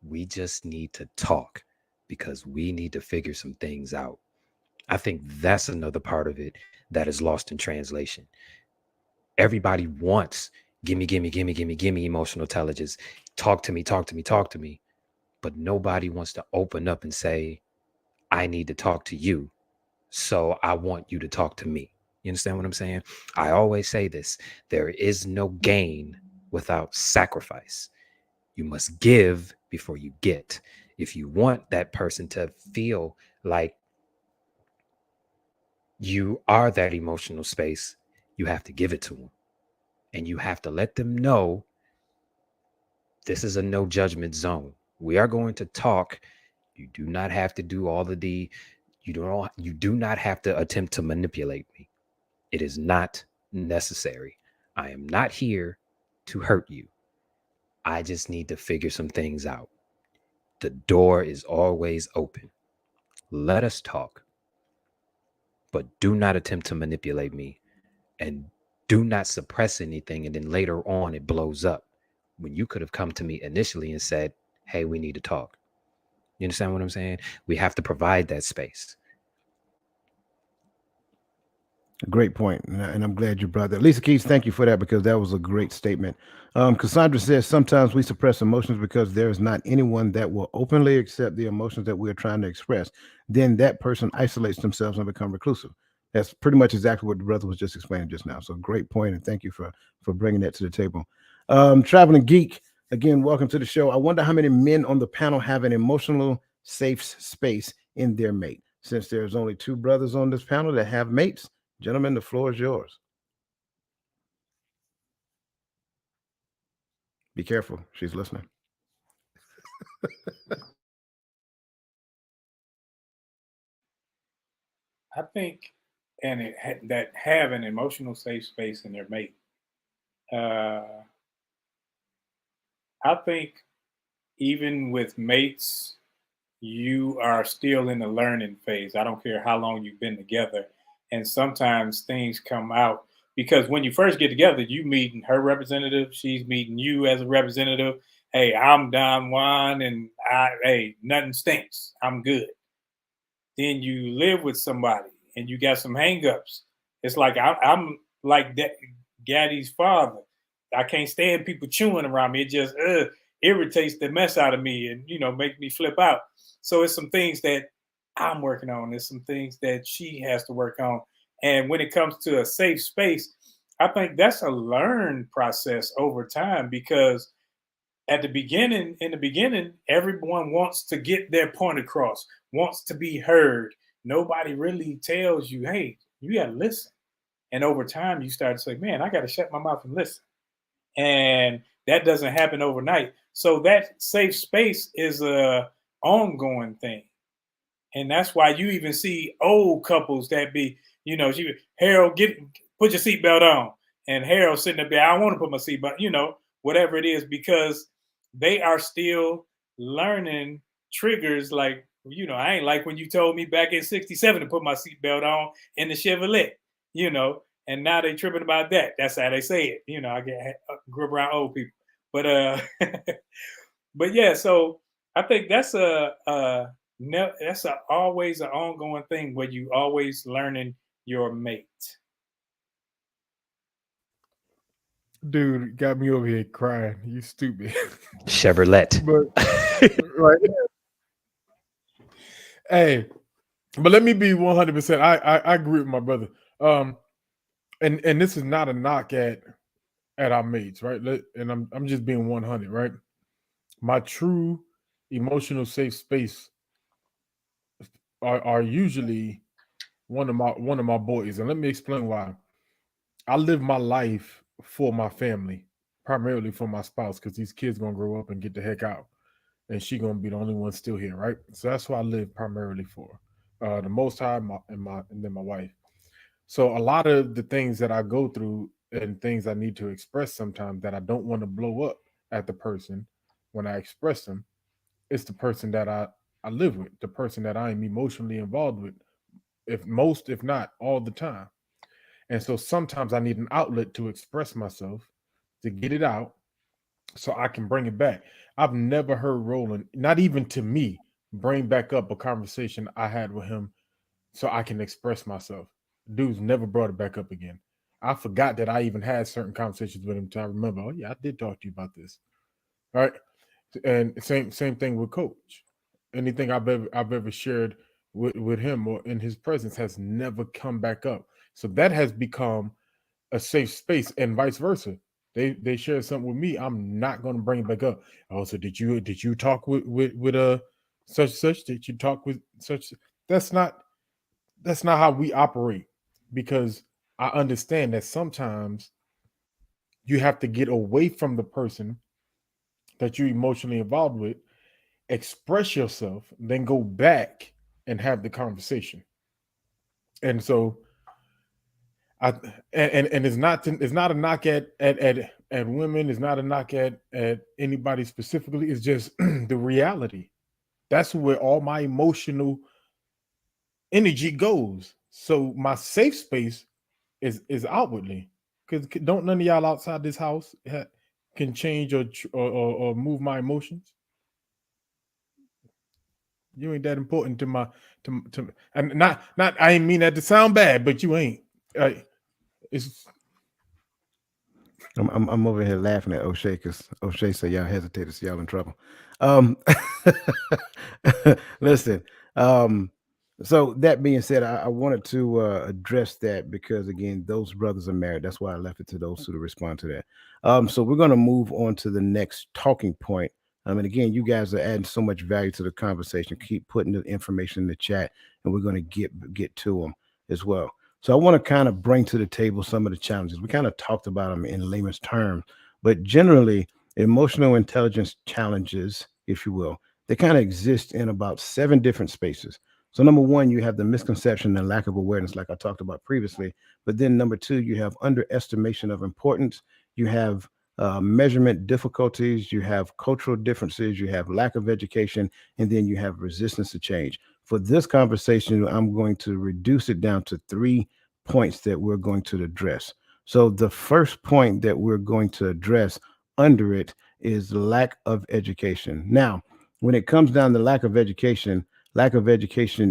We just need to talk. because we need to figure some things out. I think that's another part of it that is lost in translation. Everybody wants gimme, gimme, gimme, gimme, gimme emotional intelligence. Talk to me, talk to me, talk to me. But nobody wants to open up and say, I need to talk to you. So I want you to talk to me. You understand what I'm saying? I always say this: there is no gain without sacrifice. You must give before you get. If you want that person to feel like you are that emotional space, you have to give it to them. And you have to let them know this is a no judgment zone. We are going to talk. You do not have to do all of the you do not have to attempt to manipulate me. It is not necessary. I am not here to hurt you. I just need to figure some things out. The door is always open. Let us talk, but do not attempt to manipulate me, and do not suppress anything. And then later on, it blows up when you could have come to me initially and said, hey, we need to talk. You understand what I'm saying? We have to provide that space. Great point, and I'm glad you brought that. Lisa Keys, thank you for that because that was a great statement. Cassandra says sometimes we suppress emotions because there is not anyone that will openly accept the emotions that we're trying to express. Then that person isolates themselves and become reclusive. That's pretty much exactly what the brother was just explaining just now. So great point, and thank you for bringing that to the table. Traveling Geek, again, welcome to the show. I wonder how many men on the panel have an emotional safe space in their mate. Since there's only two brothers on this panel that have mates, gentlemen, the floor is yours. Be careful. She's listening. I think, that have an emotional safe space in their mate. Uh, I think even with mates, you are still in the learning phase. I don't care how long you've been together. And sometimes things come out because when you first get together, you meeting her representative, she's meeting you as a representative. Hey, I'm Don Juan, and hey, nothing stinks. I'm good. Then you live with somebody and you got some hangups. It's like I'm like that Gaddy's father. I can't stand people chewing around me. It just irritates the mess out of me and make me flip out. So it's some things that I'm working on. There's some things that she has to work on. And when it comes to a safe space, I think that's a learned process over time because in the beginning, everyone wants to get their point across, wants to be heard. Nobody really tells you, hey, you got to listen. And over time, you start to say, man, I got to shut my mouth and listen. And that doesn't happen overnight. So that safe space is a ongoing thing. And that's why you even see old couples that be, Harold, put your seatbelt on. And Harold sitting up there, I don't want to put my seatbelt, whatever it is, because they are still learning triggers like, I ain't like when you told me back in 67 to put my seatbelt on in the Chevrolet, and now they tripping about that. That's how they say it. Grew up around old people. But but yeah, so I think that's always an ongoing thing where you always learning your mate. Dude, got me over here crying. You stupid. Chevrolet. But right. Hey, but let me be 100%. I agree with my brother. And this is not a knock at our mates, right? And I'm just being 100, right? My true emotional safe space are usually one of my boys, and let me explain why. I live my life for my family, primarily for my spouse, because these kids gonna grow up and get the heck out, and she gonna be the only one still here, right? So that's who I live primarily for. The Most High, and then my wife. So a lot of the things that I go through and things I need to express sometimes that I don't want to blow up at the person when I express them, it's the person that I live with, the person that I am emotionally involved with, if not all the time. And so sometimes I need an outlet to express myself, to get it out so I can bring it back. I've never heard Roland, not even to me, bring back up a conversation I had with him so I can express myself. Dude's never brought it back up again. I forgot that I even had certain conversations with him to remember, oh yeah, I did talk to you about this. All right. And same thing with Coach. Anything I've ever shared with him or in his presence has never come back up. So that has become a safe space, and vice versa. They share something with me, I'm not going to bring it back up. Also, did you talk with such? Did you talk with such? That's not how we operate, because I understand that sometimes you have to get away from the person that you're emotionally involved with, express yourself, then go back and have the conversation. And so I and it's not a knock at women, it's not a knock at anybody specifically, it's just the reality. That's where all my emotional energy goes. So my safe space is outwardly, because don't none of y'all outside this house can change or move my emotions. You ain't that important to my to and not I ain't mean that to sound bad, but you ain't. It's I'm over here laughing at O'Shea because O'Shea said y'all hesitated, so y'all in trouble. Um, listen. So that being said, I wanted to address that because again, those brothers are married. That's why I left it to those two to respond to that. So we're going to move on to the next talking point. And again, you guys are adding so much value to the conversation. Keep putting the information in the chat, and we're going to get to them as well. So I want to kind of bring to the table some of the challenges. We kind of talked about them in layman's terms, but generally, emotional intelligence challenges, if you will, they kind of exist in about 7 different spaces. So number one, you have the misconception and lack of awareness, like I talked about previously. But then number two, you have underestimation of importance. You have measurement difficulties. You have cultural differences. You have lack of education, and then you have resistance to change. For this conversation, I'm going to reduce it down to 3 points that we're going to address. So the first point that we're going to address under it is lack of education. Now, when it comes down to lack of education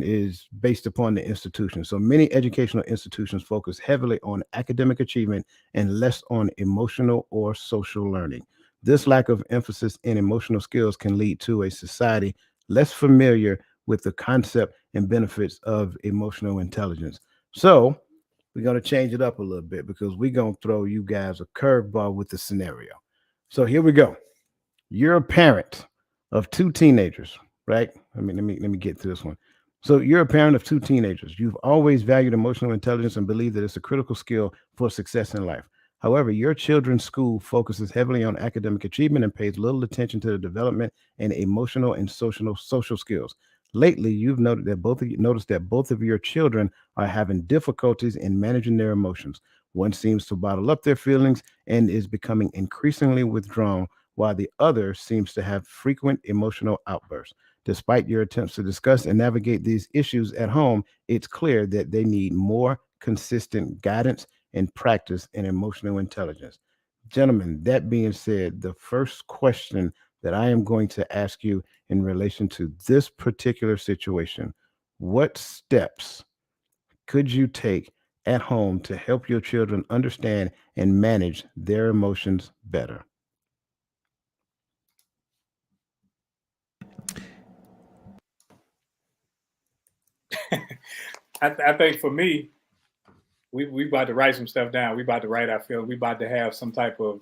is based upon the institution. So many educational institutions focus heavily on academic achievement and less on emotional or social learning. This lack of emphasis in emotional skills can lead to a society less familiar with the concept and benefits of emotional intelligence. So we're going to change it up a little bit because we're going to throw you guys a curveball with the scenario. So here we go. You're a parent of 2 teenagers, right? Let me get to this one. So you're a parent of 2 teenagers. You've always valued emotional intelligence and believe that it's a critical skill for success in life. However, your children's school focuses heavily on academic achievement and pays little attention to the development and emotional and social skills. Lately, you've noticed that both of your children are having difficulties in managing their emotions. One seems to bottle up their feelings and is becoming increasingly withdrawn, while the other seems to have frequent emotional outbursts. Despite your attempts to discuss and navigate these issues at home, it's clear that they need more consistent guidance and practice in emotional intelligence. Gentlemen, that being said, the first question that I am going to ask you in relation to this particular situation: what steps could you take at home to help your children understand and manage their emotions better? I think for me, we about to write some stuff down. We about to write our feelings. We about to have some type of,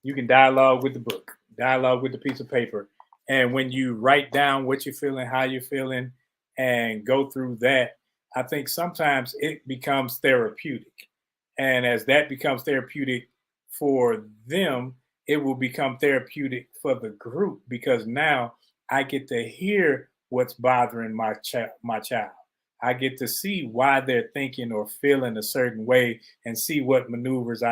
you can dialogue with the book, dialogue with the piece of paper. And when you write down what you're feeling, how you're feeling, and go through that, I think sometimes it becomes therapeutic. And as that becomes therapeutic for them, it will become therapeutic for the group, because now I get to hear what's bothering my child. I get to see why they're thinking or feeling a certain way and see what maneuvers how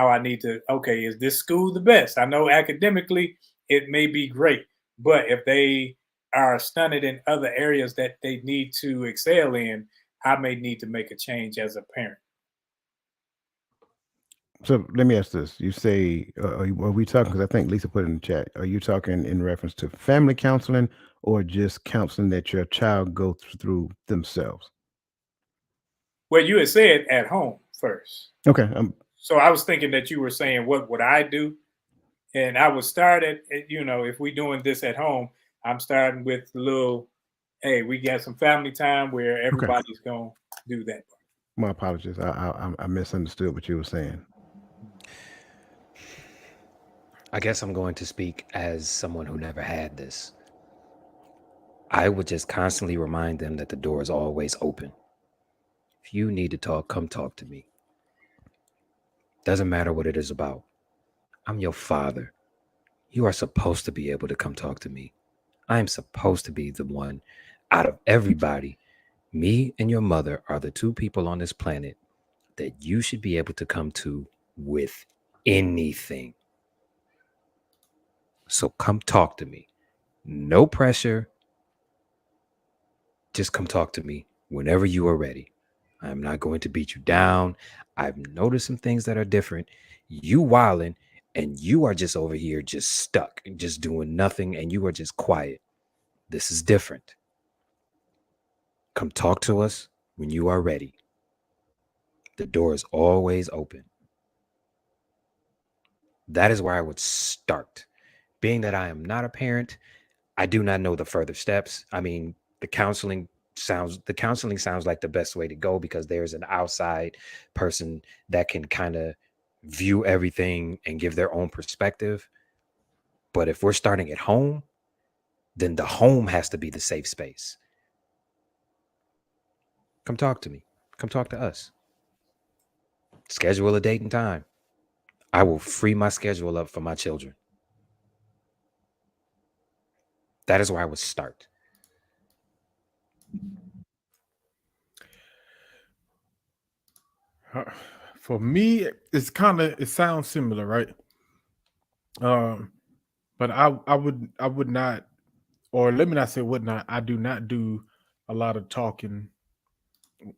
I need to, okay, is this school the best? I know academically it may be great, but if they are stunted in other areas that they need to excel in, I may need to make a change as a parent. So let me ask this: you say, are we talking? Because I think Lisa put it in the chat. Are you talking in reference to family counseling or just counseling that your child go through themselves? Well, you had said at home first. Okay. So I was thinking that you were saying, what would I do? And I would start at, if we doing this at home, I'm starting with the little, hey, we got some family time where everybody's going to do that. My apologies. I misunderstood what you were saying. I guess I'm going to speak as someone who never had this. I would just constantly remind them that the door is always open. If you need to talk, come talk to me. Doesn't matter what it is about. I'm your father. You are supposed to be able to come talk to me. I am supposed to be the one out of everybody. Me and your mother are the two people on this planet that you should be able to come to with anything. So come talk to me. No pressure. Just come talk to me whenever you are ready. I'm not going to beat you down. I've noticed some things that are different. You wildin', and you are just over here just stuck, just doing nothing, and you are just quiet. This is different. Come talk to us when you are ready. The door is always open. That is where I would start. Being that I am not a parent, I do not know the further steps. I mean, the counseling sounds like the best way to go because there's an outside person that can kind of view everything and give their own perspective. But if we're starting at home, then the home has to be the safe space. Come talk to me. Come talk to us. Schedule a date and time. I will free my schedule up for my children. That is where I would start. For me, it sounds similar, right? But I would not, or let me not say would not. I do not do a lot of talking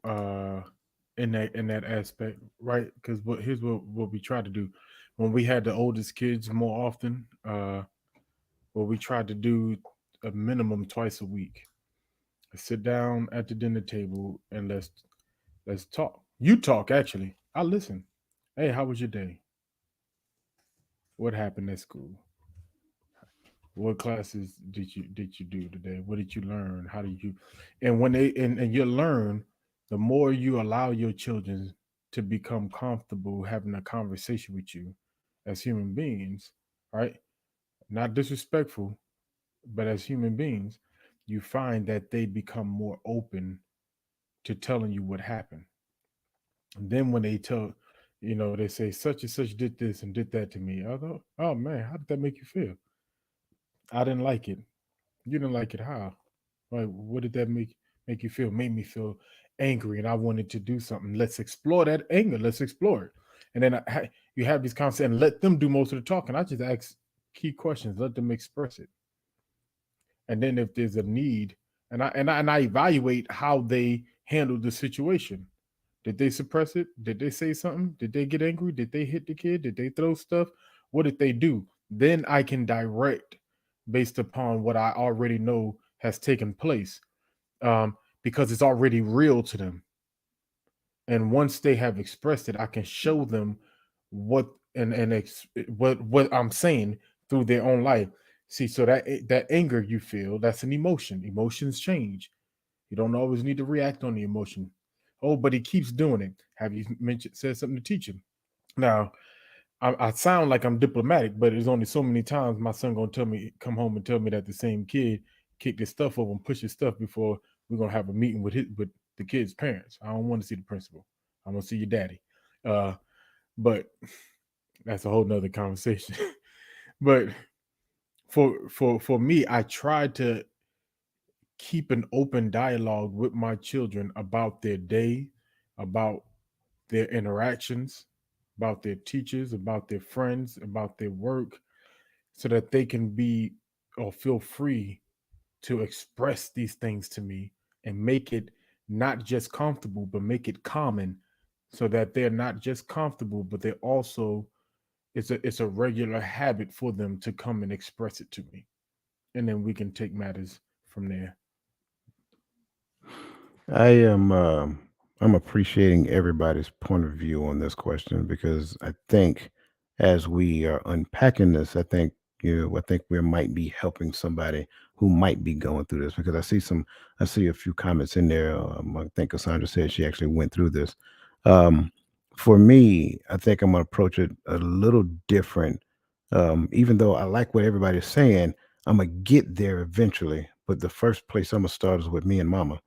in that aspect, right? Because here's what we try to do when we had the oldest kids more often. What we tried to do a minimum twice a week. Sit down at the dinner table and let's talk. You talk actually. I listen. Hey, how was your day? What happened at school? What classes did you do today? What did you learn? How did you and when they and you learn, the more you allow your children to become comfortable having a conversation with you as human beings, right? Not disrespectful, but as human beings, you find that they become more open to telling you what happened. And then when they tell, they say such and such did this and did that to me. I thought, oh man, how did that make you feel? I didn't like it. You didn't like it. How? Like, what did that make you feel? Made me feel angry, and I wanted to do something. Let's explore that anger. Let's explore it. And then you have these conversations and let them do most of the talking. I just ask key questions. Let them express it. And then if there's a need, and I evaluate how they handle the situation. Did they suppress it? Did they say something? Did they get angry? Did they hit the kid? Did they throw stuff? What did they do? Then I can direct based upon what I already know has taken place, because it's already real to them. And once they have expressed it, I can show them what what I'm saying through their own life. See, so that anger you feel, that's an emotion. Emotions change. You don't always need to react on the emotion. Oh, but he keeps doing it. Have you said something to teach him? Now, I sound like I'm diplomatic, but there's only so many times my son gonna come home and tell me that the same kid kicked his stuff over and pushed his stuff before we're gonna have a meeting with the kid's parents. I don't want to see the principal. I want to see your daddy. But that's a whole nother conversation. But for me, I try to keep an open dialogue with my children about their day, about their interactions, about their teachers, about their friends, about their work, so that they can be or feel free to express these things to me and make it not just comfortable, but make it common so that they're not just comfortable, but they're also it's a regular habit for them to come and express it to me, and then we can take matters from there. I am I'm appreciating everybody's point of view on this question because I think as we are unpacking this, I think we might be helping somebody who might be going through this because I see a few comments in there. I think Cassandra said she actually went through this. Um, for me, I think I'm gonna approach it a little different. Even though I like what everybody's saying, I'm gonna get there eventually. But the first place I'm gonna start is with me and mama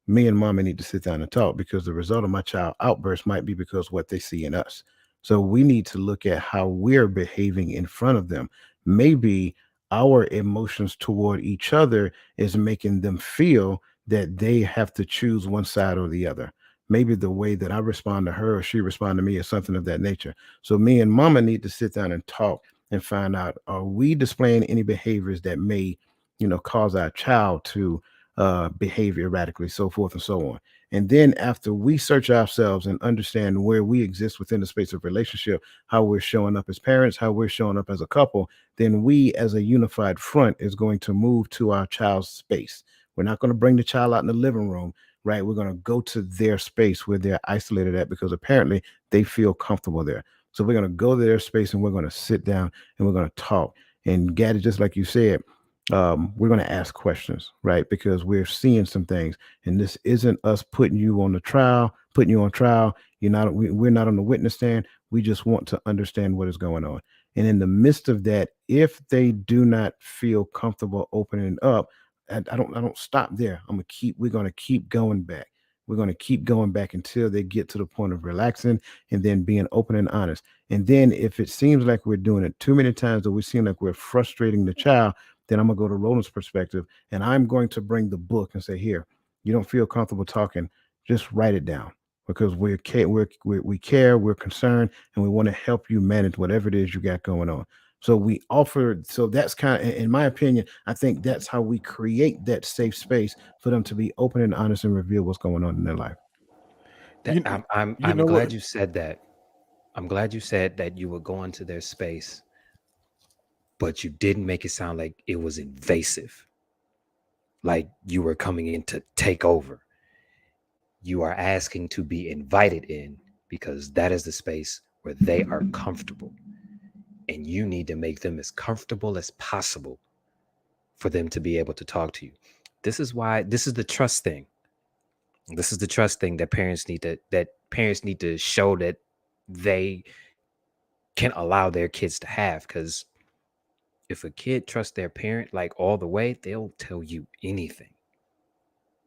need to sit down and talk because the result of my child outburst might be because what they see in us. So we need to look at how we're behaving in front of them. Maybe our emotions toward each other is making them feel that they have to choose one side or the other. Maybe the way that I respond to her or she respond to me is something of that nature. So me and mama need to sit down and talk and find out, are we displaying any behaviors that may, cause our child to behave erratically, so forth and so on. And then after we search ourselves and understand where we exist within the space of relationship, how we're showing up as parents, how we're showing up as a couple, then we as a unified front is going to move to our child's space. We're not going to bring the child out in the living room, right? We're going to go to their space where they're isolated at because apparently they feel comfortable there. So we're going to go to their space and we're going to sit down and we're going to talk. And Gaddy, just like you said, we're going to ask questions, right? Because we're seeing some things, and this isn't us putting you on trial. We're not on the witness stand. We just want to understand what is going on. And in the midst of that, if they do not feel comfortable opening up, I don't stop there. We're going to keep going back. We're going to keep going back until they get to the point of relaxing and then being open and honest. And then if it seems like we're doing it too many times or we seem like we're frustrating the child, then I'm gonna go to Roland's perspective and I'm going to bring the book and say, here, you don't feel comfortable talking, just write it down because we care, we're concerned, and we want to help you manage whatever it is you got going on. So that's kind of, in my opinion, I think that's how we create that safe space for them to be open and honest and reveal what's going on in their life. That You I'm know glad what? you said that. I'm glad you said that you were going to their space, but you didn't make it sound like it was invasive, like you were coming in to take over. You are asking to be invited in because that is the space where they are comfortable. And you need to make them as comfortable as possible for them to be able to talk to you. This is the trust thing. This is the trust thing that parents need to show that they can allow their kids to have, because if a kid trusts their parent like all the way, they'll tell you anything.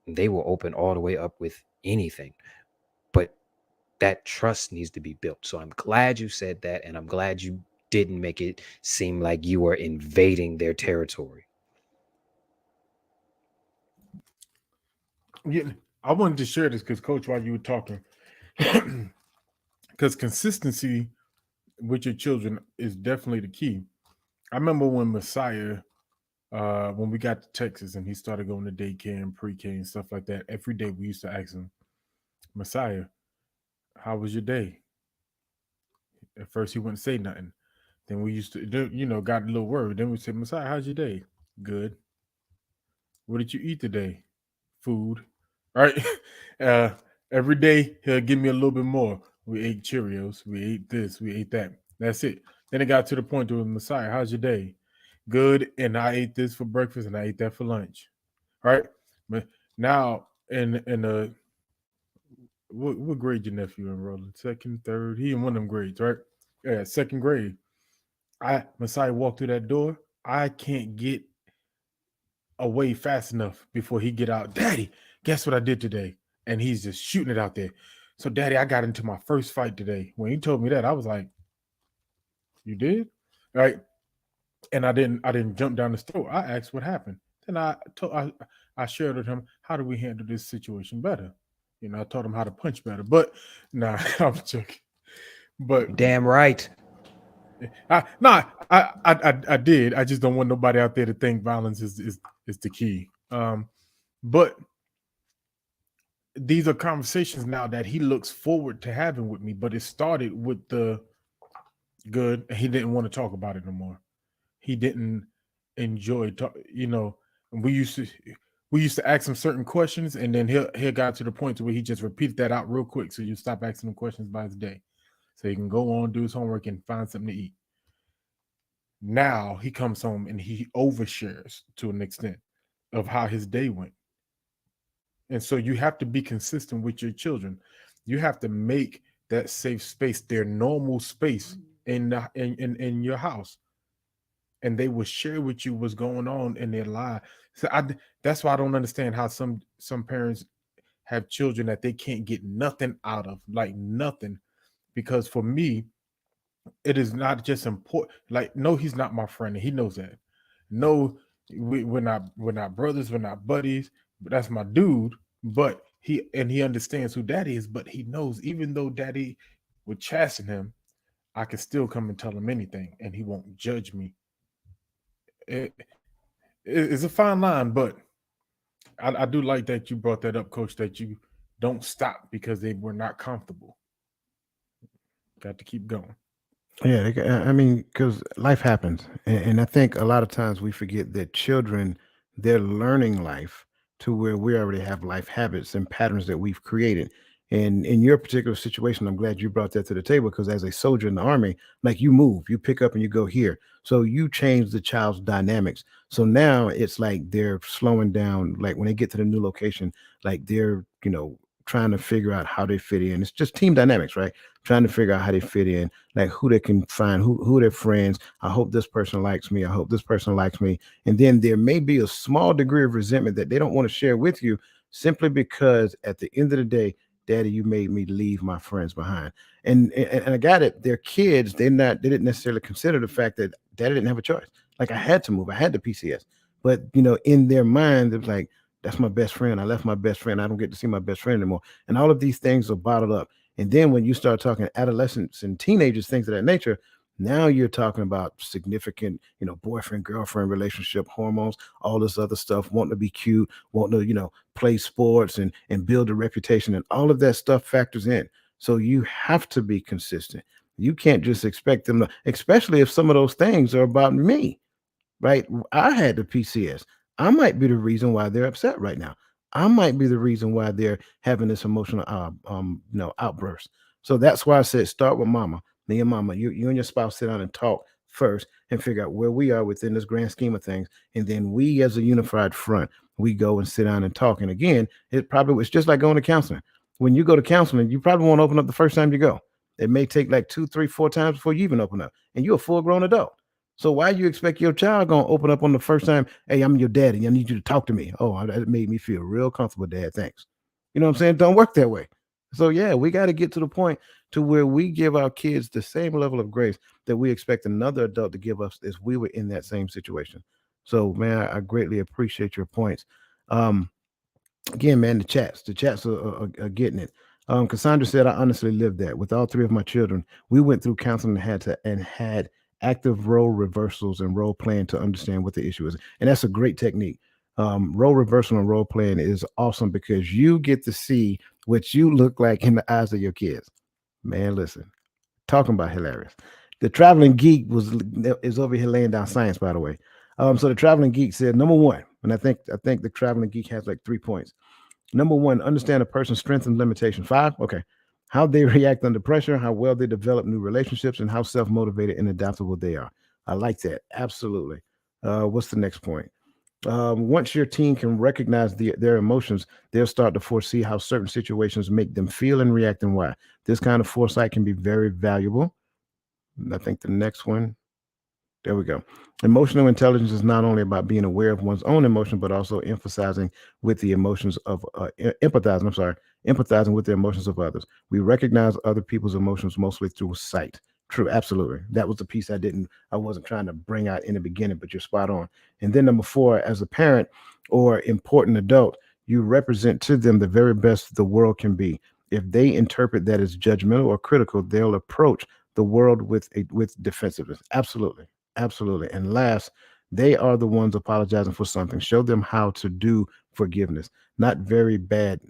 They will open all the way up with anything. But that trust needs to be built. So I'm glad you said that, and I'm glad you didn't make it seem like you were invading their territory. Yeah, I wanted to share this because, Coach, while you were talking, because consistency with your children is definitely the key. I remember when Messiah, when we got to Texas and he started going to daycare and pre-K and stuff like that, every day we used to ask him, Messiah, how was your day? At first he wouldn't say nothing. Then we used to, got a little worried. Then we said, Messiah, how's your day? Good. What did you eat today? Food. All right. Uh, every day he'll give me a little bit more. We ate Cheerios. We ate this. We ate that. That's it. Then it got to the point where Messiah, how's your day? Good. And I ate this for breakfast and I ate that for lunch. All right. But now in what grade your nephew enrolled in? Second, third. He in one of them grades, right? Yeah, second grade. Messiah walked through that door. I can't get away fast enough before he get out. Daddy, guess what I did today? And he's just shooting it out there. So, Daddy, I got into my first fight today. When he told me that, I was like, "You did?" Right? And I didn't jump down the store. I asked what happened. Then I shared with him how do we handle this situation better. I taught him how to punch better. But nah, I'm joking. But Damn right. I did. I just don't want nobody out there to think violence is the key. But these are conversations now that he looks forward to having with me, but it started with the good. He didn't want to talk about it no more. He didn't enjoy talk, and we used to ask him certain questions, and then he'll got to the point to where he just repeated that out real quick. So you stop asking him questions by his day. So he can go on, do his homework, and find something to eat. Now he comes home and he overshares to an extent of how his day went. And so you have to be consistent with your children. You have to make that safe space their normal space in your house, and they will share with you what's going on in their life. So that's why I don't understand how some parents have children that they can't get nothing out of, like nothing. Because for me, it is not just important. Like, no, he's not my friend, and he knows that. No, we're not brothers, we're not buddies, but that's my dude. But he understands who daddy is, but he knows even though daddy would chasten him, I can still come and tell him anything, and he won't judge me. It's a fine line, but I do like that you brought that up, Coach, that you don't stop because they were not comfortable. Got to keep going. Yeah, I mean, because life happens, and I think a lot of times we forget that children, they're learning life to where we already have life habits and patterns that we've created. And in your particular situation, I'm glad you brought that to the table because as a soldier in the army, like you move, you pick up and you go here. So you change the child's dynamics. So now it's like they're slowing down. Like when they get to the new location, like they're, trying to figure out how they fit in. It's just team dynamics, right? Trying to figure out how they fit in, like who they can find, who their friends. I hope this person likes me. I hope this person likes me. And then there may be a small degree of resentment that they don't want to share with you simply because at the end of the day, daddy, you made me leave my friends behind. And I got it. They're kids. They didn't necessarily consider the fact that daddy didn't have a choice. Like I had to move. I had the PCS. But in their mind, it was like, that's my best friend. I left my best friend. I don't get to see my best friend anymore. And all of these things are bottled up. And then when you start talking adolescents and teenagers, things of that nature, now you're talking about significant, boyfriend, girlfriend relationship, hormones, all this other stuff, wanting to be cute, wanting to, play sports and build a reputation, and all of that stuff factors in. So you have to be consistent. You can't just expect them to, especially if some of those things are about me, right? I had the PCS. I might be the reason why they're upset right now. I might be the reason why they're having this emotional outburst. So that's why I said start with mama. Me and mama, you and your spouse sit down and talk first and figure out where we are within this grand scheme of things. And then we as a unified front, we go and sit down and talk. And again, it's just like going to counseling. When you go to counseling, you probably won't open up the first time you go. It may take like 2, 3, 4 times before you even open up. And you're a full grown adult. So why you expect your child gonna open up on the first time? Hey, I'm your daddy. I need you to talk to me. Oh, that made me feel real comfortable, Dad. Thanks. You know what I'm saying? Don't work that way. So yeah, we got to get to the point to where we give our kids the same level of grace that we expect another adult to give us as we were in that same situation. So man, I greatly appreciate your points. Um, Again, man, the chats are getting it. Cassandra said, I honestly lived that with all three of my children. We went through counseling and had active role reversals and role playing to understand what the issue is. And that's a great technique. Role reversal and role playing is awesome because you get to see what you look like in the eyes of your kids. Man, listen, talking about hilarious. The traveling geek is over here laying down science, by the way. So the traveling geek said, number one, and I think the traveling geek has like 3 points. Number one, understand a person's strengths and limitations. 5, okay. How they react under pressure, how well they develop new relationships, and how self-motivated and adaptable they are. I like that. Absolutely. What's the next point? Once your team can recognize their emotions, they'll start to foresee how certain situations make them feel and react and why. This kind of foresight can be very valuable. I think the next one, there we go. Emotional intelligence is not only about being aware of one's own emotion, but also emphasizing with the emotions of empathizing with the emotions of others. We recognize other people's emotions mostly through sight. True, absolutely. That was the piece I wasn't trying to bring out in the beginning, but you're spot on. And then number 4, as a parent or important adult, you represent to them the very best the world can be. If they interpret that as judgmental or critical, they'll approach the world with defensiveness. Absolutely. Absolutely. And last, they are the ones apologizing for something. Show them how to do forgiveness. Not every bad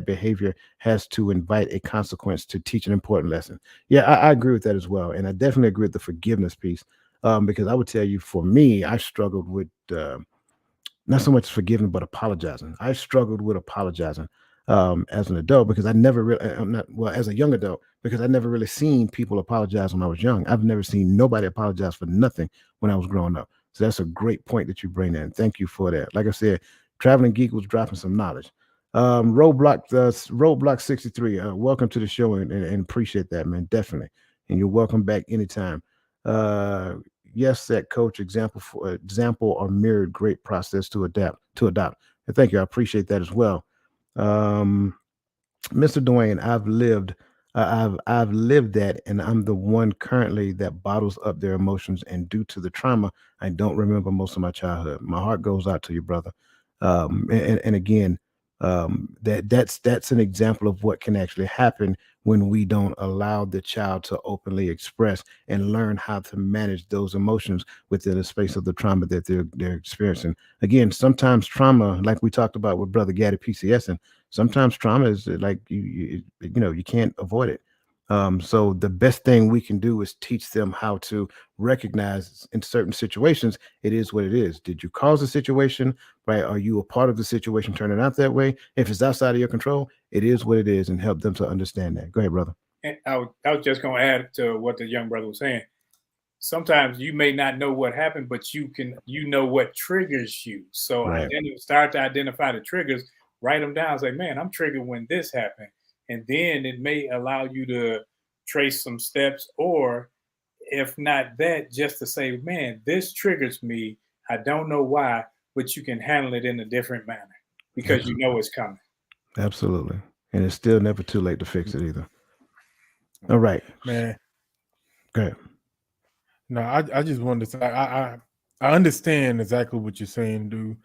behavior has to invite a consequence to teach an important lesson. Yeah, I agree with that as well. And I definitely agree with the forgiveness piece. Because I would tell you, for me, I struggled with not so much forgiving, but apologizing. I struggled with apologizing as an adult because I never really, I'm not, well, as a young adult, because I never really seen people apologize when I was young. I've never seen nobody apologize for nothing when I was growing up. So that's a great point that you bring in. Thank you for that. Like I said, Traveling Geek was dropping some knowledge. Roadblock 63. Welcome to the show and appreciate that, man. Definitely. And you're welcome back anytime. Uh, yes, that coach example or mirrored great process to adopt. And thank you. I appreciate that as well. Um, Mr. Dwayne, I've lived that, and I'm the one currently that bottles up their emotions, and due to the trauma, I don't remember most of my childhood. My heart goes out to you, brother. And again, that's an example of what can actually happen when we don't allow the child to openly express and learn how to manage those emotions within the space of the trauma that they're experiencing. Again, sometimes trauma, like we talked about with Brother Gaddy PCS, and sometimes trauma is like you can't avoid it. So the best thing we can do is teach them how to recognize in certain situations it is what it is. Did you cause the situation? Right? Are you a part of the situation turning out that way? If it's outside of your control, it is what it is, and help them to understand that. Go ahead, brother. And I was just going to add to what the young brother was saying. Sometimes you may not know what happened, but you know what triggers you. So Right. start to identify the triggers, write them down. Say, man, I'm triggered when this happened. And then it may allow you to trace some steps, or if not that, just to say, man, this triggers me. I don't know why, but you can handle it in a different manner because you know it's coming. Absolutely. And it's still never too late to fix it either. All right. Man. Go ahead. No, I just wanted to say I understand exactly what you're saying, dude.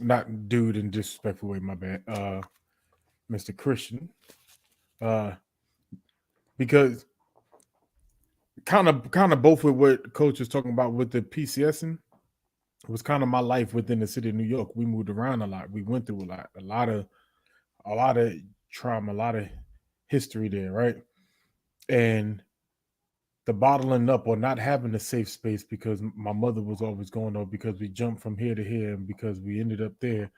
Not dude in disrespectful way, my bad. Mr. Christian. Because kind of both with what Coach was talking about with the PCSing, it was kind of my life within the city of New York. We moved around a lot. We went through a lot of trauma, a lot of history there, right? And the bottling up or not having a safe space because my mother was always going on, because we jumped from here to here, and because we ended up there,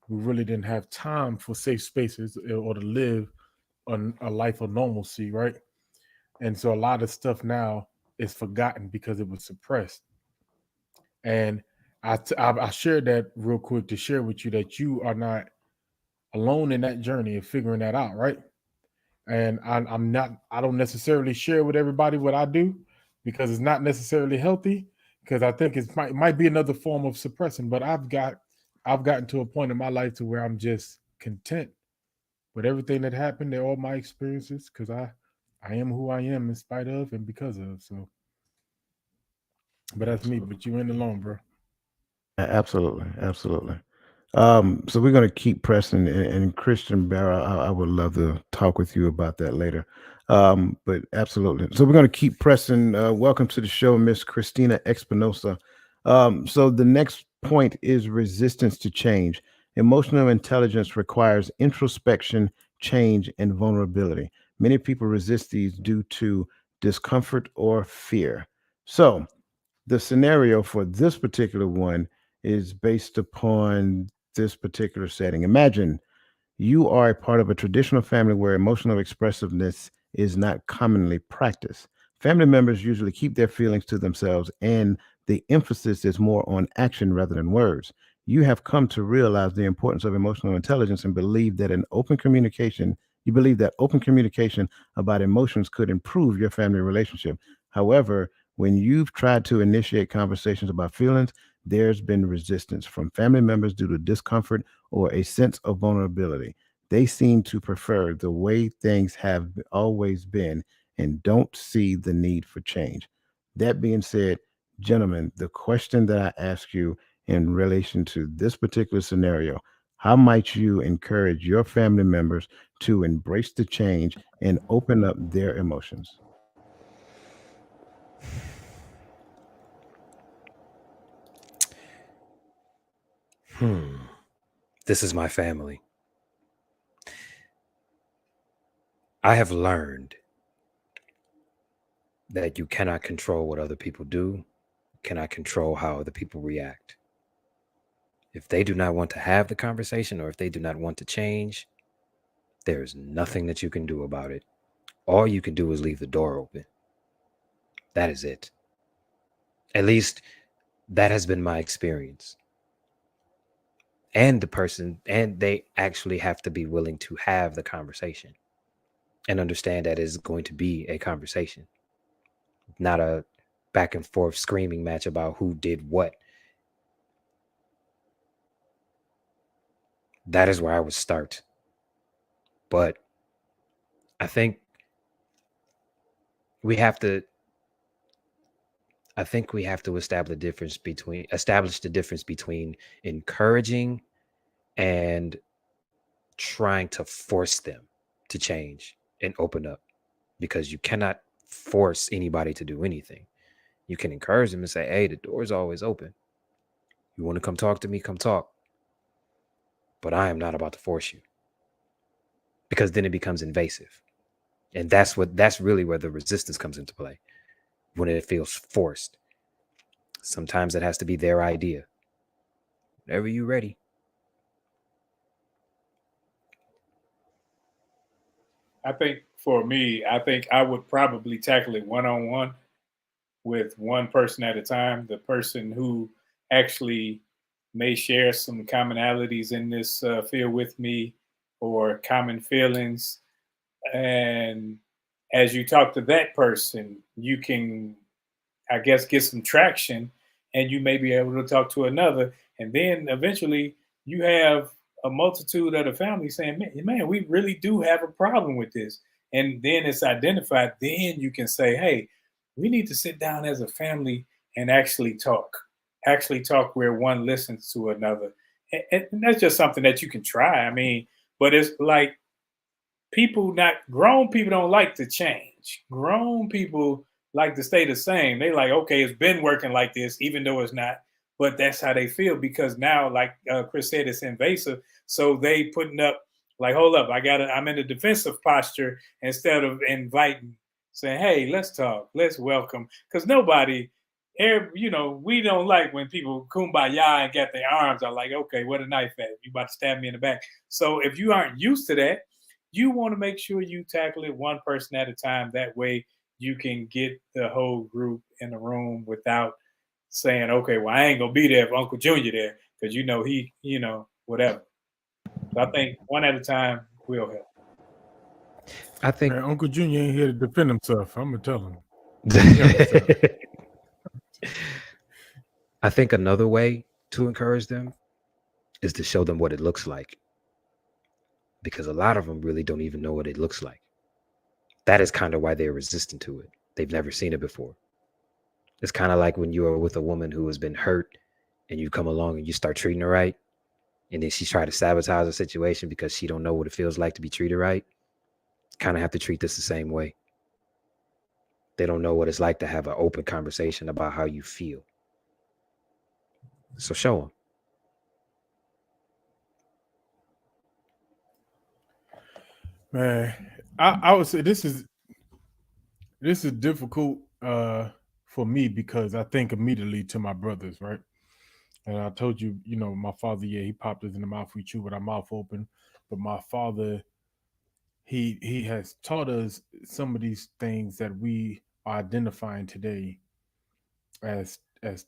we really didn't have time for safe spaces or to live a life of normalcy, right? And so a lot of stuff now is forgotten because it was suppressed. And I shared that real quick to share with you that you are not alone in that journey of figuring that out, right? And I don't necessarily share with everybody what I do because it's not necessarily healthy, because I think it might be another form of suppressing. But I've gotten to a point in my life to where I'm just content with everything that happened. They're all my experiences, because I am who I am in spite of and because of. So, but that's me. But you ain't alone, bro. Absolutely. So we're going to keep pressing, and Christian Barra, I would love to talk with you about that later. But absolutely. So we're going to keep pressing. Welcome to the show, Miss Christina Espinosa. So the next point is resistance to change. Emotional intelligence requires introspection, change, and vulnerability. Many people resist these due to discomfort or fear. So the scenario for this particular one is based upon this particular setting. Imagine you are a part of a traditional family where emotional expressiveness is not commonly practiced. Family members usually keep their feelings to themselves, and the emphasis is more on action rather than words. You have come to realize the importance of emotional intelligence and you believe that open communication about emotions could improve your family relationship. However, when you've tried to initiate conversations about feelings, there's been resistance from family members due to discomfort or a sense of vulnerability. They seem to prefer the way things have always been and don't see the need for change. That being said, gentlemen, the question that I ask you in relation to this particular scenario, how might you encourage your family members to embrace the change and open up their emotions? This is my family. I have learned that you cannot control what other people do, cannot control how other people react. If they do not want to have the conversation or if they do not want to change, there is nothing that you can do about it. All you can do is leave the door open. That is it. At least that has been my experience. And they actually have to be willing to have the conversation and understand that it's going to be a conversation, not a back and forth screaming match about who did what. That is where I would start. But I think we have to establish the difference between encouraging and trying to force them to change and open up, because you cannot force anybody to do anything. You can encourage them and say, hey, the door is always open. You want to come talk to me, come talk. But I am not about to force you, because then it becomes invasive. And that's really where the resistance comes into play, when it feels forced. Sometimes it has to be their idea. Whenever you're ready. I think for me, I think I would probably tackle it one-on-one with one person at a time. The person who actually may share some commonalities in this field with me, or common feelings. And as you talk to that person, you can, I guess, get some traction, and you may be able to talk to another. And then eventually you have a multitude of the family saying, man, we really do have a problem with this. And then it's identified. Then you can say, hey, we need to sit down as a family and actually talk where one listens to another. And that's just something that you can try. I mean, but it's like, not grown people don't like to change. Grown people like to stay the same. They like, okay, it's been working like this, even though it's not. But that's how they feel, because now, like Chris said, it's invasive. So they putting up like, hold up, I'm in a defensive posture instead of inviting, saying, hey, let's talk, let's welcome, because we don't like when people kumbaya and get their arms out like, okay, what a knife at? You about to stab me in the back. So if you aren't used to that, you want to make sure you tackle it one person at a time. That way you can get the whole group in the room without saying, okay, well, I ain't going to be there if Uncle Junior there, because whatever. So I think one at a time will help. I think Uncle Junior ain't here to defend himself. I'm going to tell him. I think another way to encourage them is to show them what it looks like, because a lot of them really don't even know what it looks like. That is kind of why they're resistant to it. They've never seen it before. It's kind of like when you are with a woman who has been hurt and you come along and you start treating her right, and then she try to sabotage the situation because she don't know what it feels like to be treated right. Kind of have to treat this the same way. They don't know what it's like to have an open conversation about how you feel. So show them. Man, I would say this is difficult for me, because I think immediately to my brothers, right? And I told you, my father, he popped us in the mouth. We chew with our mouth open. But my father, he has taught us some of these things that we are identifying today as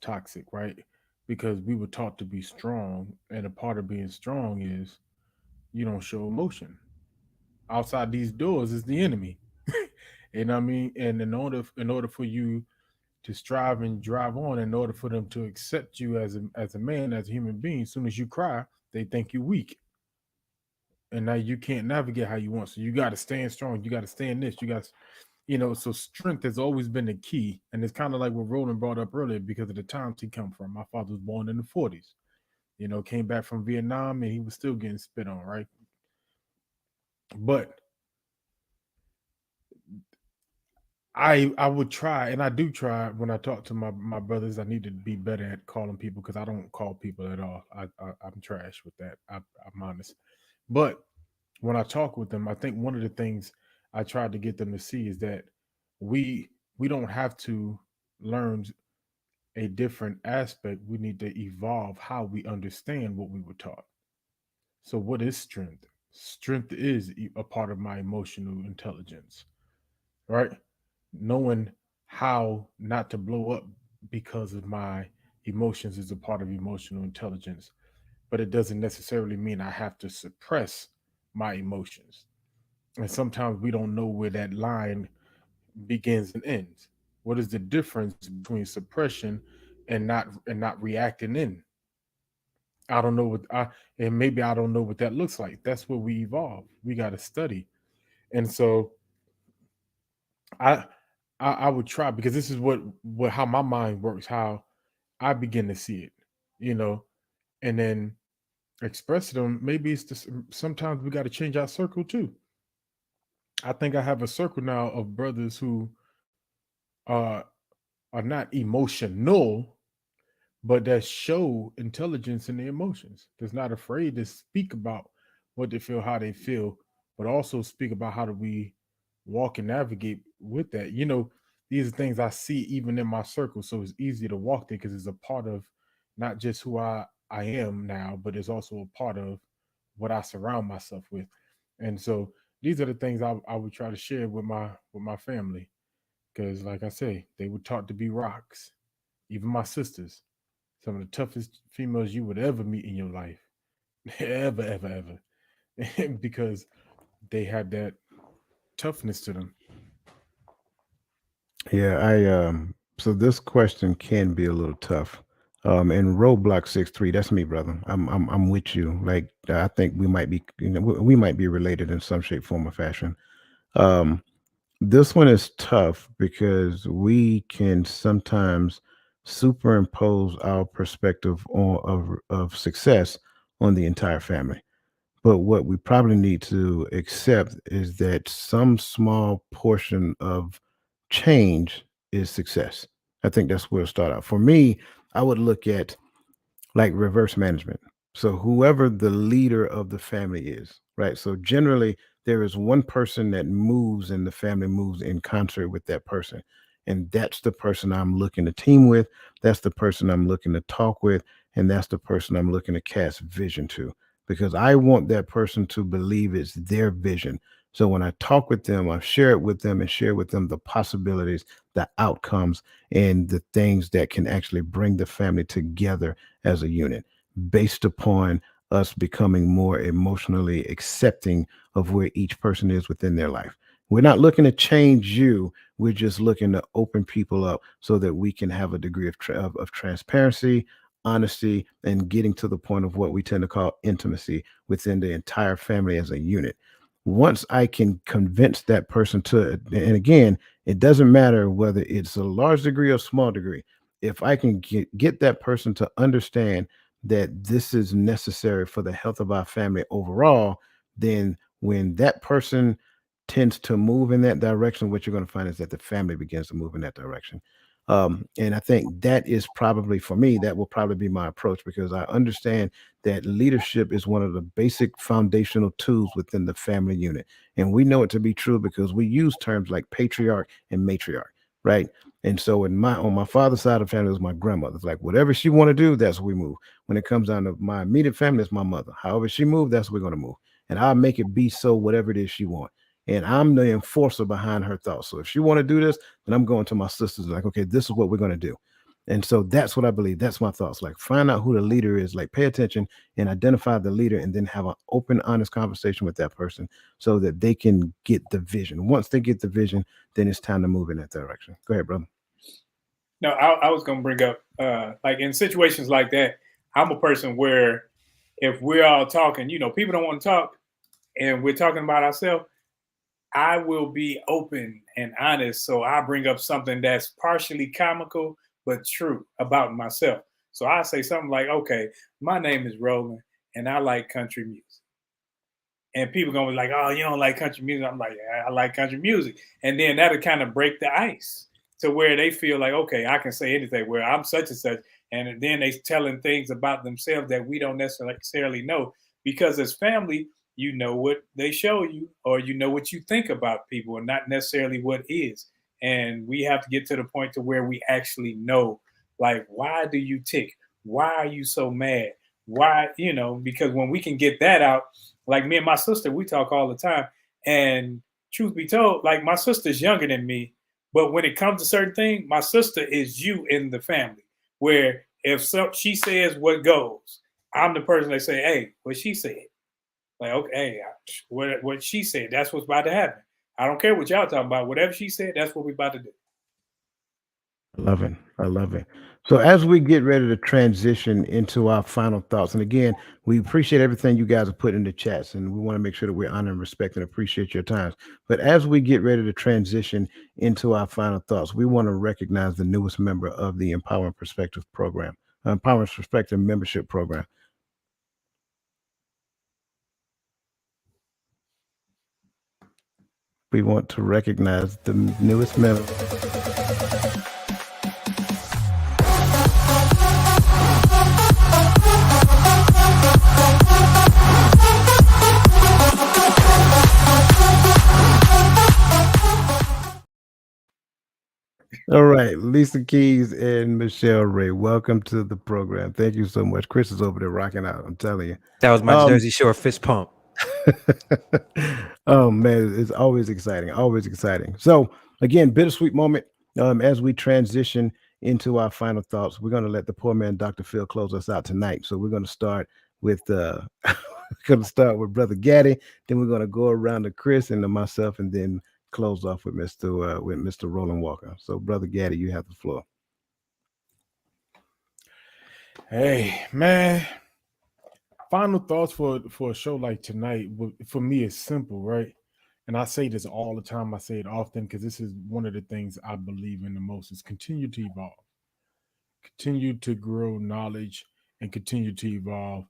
toxic, right? Because we were taught to be strong, and a part of being strong is you don't show emotion. Outside these doors is the enemy. You know what I mean? And in order for you to strive and drive on, in order for them to accept you as a man, as a human being, as soon as you cry, they think you weak. And now you can't navigate how you want. So you got to stand strong. You got to stand this. You got so strength has always been the key. And it's kind of like what Roland brought up earlier, because of the times he come from. My father was born in the 40s, came back from Vietnam, and he was still getting spit on, right? But I would try, and I do try when I talk to my brothers. I need to be better at calling people because I don't call people at all. I'm trash with that. I'm honest. But when I talk with them, I think one of the things I tried to get them to see is that we we don't have to learn a different aspect. We need to evolve how we understand what we were taught. So, what is strength? Strength is a part of my emotional intelligence, right? Knowing how not to blow up because of my emotions is a part of emotional intelligence, but it doesn't necessarily mean I have to suppress my emotions. And sometimes we don't know where that line begins and ends. What is the difference between suppression and not reacting in? I don't know what I and maybe I don't know what that looks like. That's where we evolve. We got to study. And so I, I would try because this is what how my mind works, how I begin to see it, you know, and then express them. Maybe it's just sometimes we got to change our circle too. I think I have a circle now of brothers who uh, are not emotional, but that show intelligence in their emotions. That's not afraid to speak about what they feel, how they feel, but also speak about how do we walk and navigate with that. These are things I see even in my circle, so it's easy to walk there because it's a part of not just who I am now, but it's also a part of what I surround myself with. And so these are the things I would try to share with my family because, like I say, they were taught to be rocks. Even my sisters, some of the toughest females you would ever meet in your life, ever, ever, ever, because they had that toughness to them. Yeah, so this question can be a little tough. And Roadblock 63, that's me, brother. I'm with you. Like I think we might be, we might be related in some shape, form, or fashion. Um, this one is tough because we can sometimes superimpose our perspective of success on the entire family. But what we probably need to accept is that some small portion of change is success. I think that's where it'll start out. For me, I would look at like reverse management. So whoever the leader of the family is, right? So generally there is one person that moves and the family moves in concert with that person. And that's the person I'm looking to team with. That's the person I'm looking to talk with. And that's the person I'm looking to cast vision to because I want that person to believe it's their vision. So when I talk with them, I share it with them and share with them the possibilities, the outcomes, and the things that can actually bring the family together as a unit based upon us becoming more emotionally accepting of where each person is within their life. We're not looking to change you. We're just looking to open people up so that we can have a degree of transparency, honesty, and getting to the point of what we tend to call intimacy within the entire family as a unit. Once I can convince that person to, and again, it doesn't matter whether it's a large degree or small degree, if I can get that person to understand that this is necessary for the health of our family overall, then when that person tends to move in that direction, what you're going to find is that the family begins to move in that direction. And I think that is probably for me, that will probably be my approach because I understand that leadership is one of the basic foundational tools within the family unit. And we know it to be true because we use terms like patriarch and matriarch, right? And so on my father's side of the family, it was my grandmother. It's like whatever she want to do, that's what we move. When it comes down to my immediate family, it's my mother. However she moved, that's what we're going to move. And I'll make it be so whatever it is she wants. And I'm the enforcer behind her thoughts. So if she want to do this, then I'm going to my sisters like, okay, this is what we're going to do. And so that's what I believe. That's my thoughts. Like find out who the leader is, like pay attention and identify the leader and then have an open, honest conversation with that person so that they can get the vision. Once they get the vision, then it's time to move in that direction. Go ahead, brother. No, I was going to bring up, like in situations like that, I'm a person where if we're all talking, people don't want to talk and we're talking about ourselves, I will be open and honest. So I bring up something that's partially comical, but true about myself. So I say something like, okay, my name is Roland and I like country music. And people gonna be like, "Oh, you don't like country music?" I'm like, "Yeah, I like country music," and then that'll kind of break the ice to where they feel like, "Okay, I can say anything." Where I'm such and such, and then they telling things about themselves that we don't necessarily know, because as family, you know what they show you, or you know what you think about people, and not necessarily what is. And we have to get to the point to where we actually know, like, why do you tick? Why are you so mad? Why, because when we can get that out, like me and my sister, we talk all the time. And truth be told, like my sister's younger than me, but when it comes to certain things, my sister is you in the family. Where if she says what goes, I'm the person that say, "Hey, what she said." Like, okay, hey, what she said, that's what's about to happen. I don't care what y'all talking about. Whatever she said, that's what we about to do. I love it. I love it. So as we get ready to transition into our final thoughts, and again, we appreciate everything you guys have put in the chats, and we want to make sure that we honor and respect and appreciate your times. But as we get ready to transition into our final thoughts, we want to recognize the newest member of the Empowering Perspective program, Empowering Perspective membership program. We want to recognize the newest member. All right, Lisa Keys and Michelle Ray, welcome to the program. Thank you so much. Chris is over there rocking out. I'm telling you. That was my Um, Jersey Shore fist pump. oh man, it's always exciting, always exciting. So again, bittersweet moment. As we transition into our final thoughts, we're going to let the poor man, Dr. Phil, close us out tonight. So we're going to start with going to start with Brother Gaddy. Then we're going to go around to Chris and to myself, and then close off with Mr. Roland Walker. So, Brother Gaddy, you have the floor. Hey, man. Final thoughts for a show like tonight, for me, is simple, right? And I say this all the time. I say it often because this is one of the things I believe in the most: is continue to evolve, continue to grow knowledge, and continue to evolve.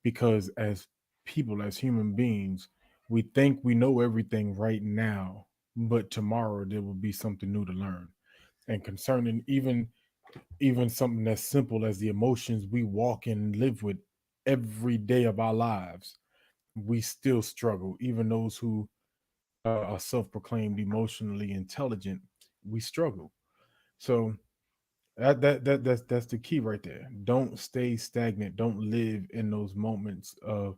Because as people, as human beings, we think we know everything right now, but tomorrow there will be something new to learn. And concerning even something as simple as the emotions we walk and live with every day of our lives, we still struggle. Even those who are self-proclaimed emotionally intelligent, we struggle. So that's the key right there. Don't stay stagnant. Don't live in those moments of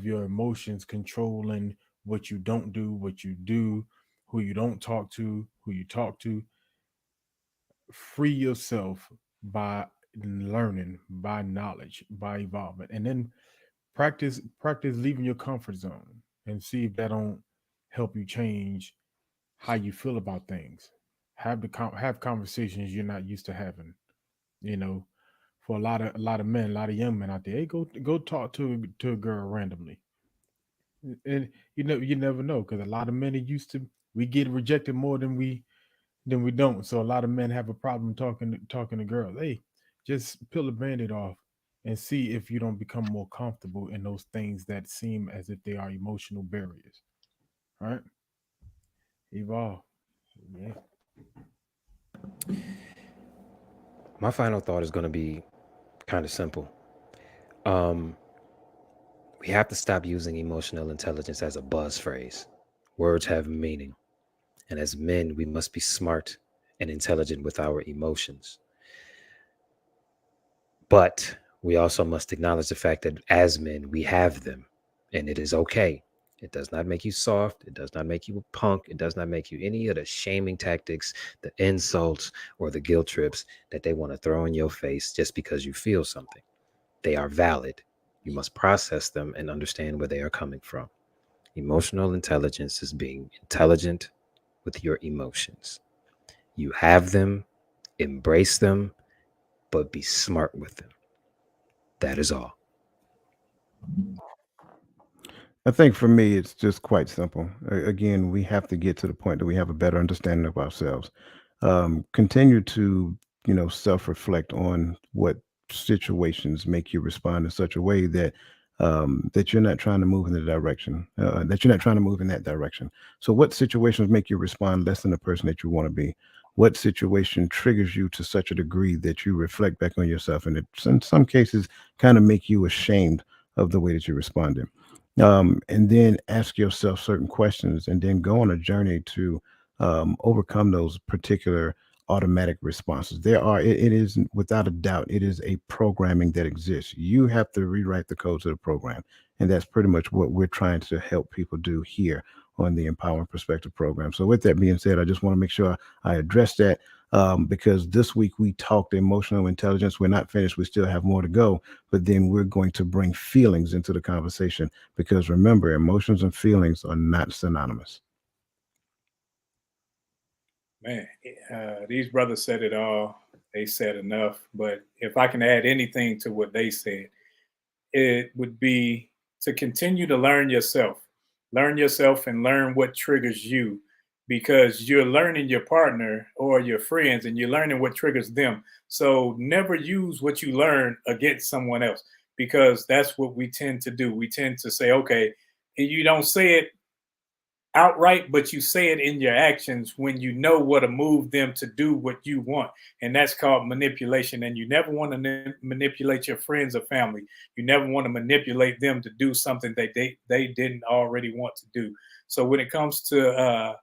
your emotions controlling what you don't do, what you do, who you don't talk to, who you talk to. Free yourself by learning, by knowledge, by evolvement, and then practice leaving your comfort zone and see if that don't help you change how you feel about things. Have conversations you're not used to having. You know, for a lot of men, a lot of young men out there, hey, go talk to a girl randomly, and you never know, because a lot of men are used to, we get rejected more than we don't. So a lot of men have a problem talking to girls. Hey, just peel the band-aid off and see if you don't become more comfortable in those things that seem as if they are emotional barriers. All right, evolve. Yeah. My final thought is going to be kind of simple. Um, we have to stop using emotional intelligence as a buzz phrase. Words have meaning. And as men, we must be smart and intelligent with our emotions. But we also must acknowledge the fact that as men, we have them, and it is okay. It does not make you soft. It does not make you a punk. It does not make you any of the shaming tactics, the insults, or the guilt trips that they want to throw in your face just because you feel something. They are valid. You must process them and understand where they are coming from. Emotional intelligence is being intelligent with your emotions. You have them, embrace them, but be smart with them. That is all. I think for me, it's just quite simple. Again, we have to get to the point that we have a better understanding of ourselves. Continue to, self reflect on what situations make you respond in such a way that that you're not trying to move in the direction, that you're not trying to move in that direction. So what situations make you respond less than the person that you want to be? What situation triggers you to such a degree that you reflect back on yourself, and it, in some cases, kind of make you ashamed of the way that you responded? And then ask yourself certain questions, and then go on a journey to overcome those particular automatic responses. It is without a doubt, it is a programming that exists. You have to rewrite the codes of the program. And that's pretty much what we're trying to help people do here on the Empowering Perspective program. So with that being said, I just want to make sure I address that, because this week we talked emotional intelligence. We're not finished. We still have more to go, but then we're going to bring feelings into the conversation, because remember, emotions and feelings are not synonymous. Man, these brothers said it all. They said enough. But if I can add anything to what they said, it would be to continue to learn yourself. Learn yourself and learn what triggers you, because you're learning your partner or your friends and you're learning what triggers them. So never use what you learn against someone else, because that's what we tend to do. We tend to say, okay, and you don't say it outright, but you say it in your actions when you know what to move them to do what you want. And that's called manipulation. And you never want to manipulate your friends or family. You never want to manipulate them to do something that they didn't already want to do. So when it comes to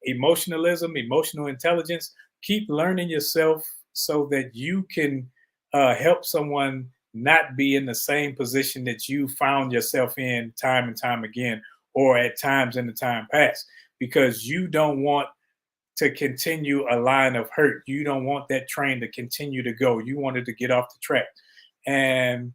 emotionalism, emotional intelligence, keep learning yourself so that you can help someone not be in the same position that you found yourself in time and time again, or at times in the time past, because you don't want to continue a line of hurt. You don't want that train to continue to go. You want it to get off the track. And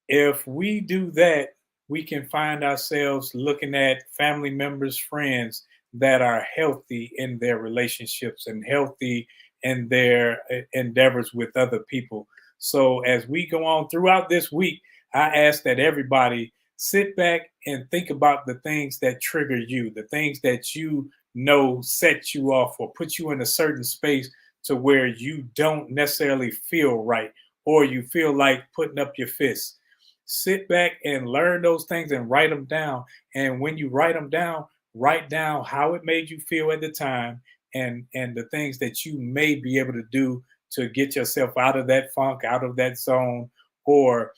if we do that, we can find ourselves looking at family members, friends that are healthy in their relationships and healthy in their endeavors with other people. So as we go on throughout this week, I ask that everybody sit back and think about the things that trigger you, the things that you know set you off or put you in a certain space to where you don't necessarily feel right, or you feel like putting up your fists. Sit back and learn those things and write them down. And when you write them down, write down how it made you feel at the time, and the things that you may be able to do to get yourself out of that funk, out of that zone, or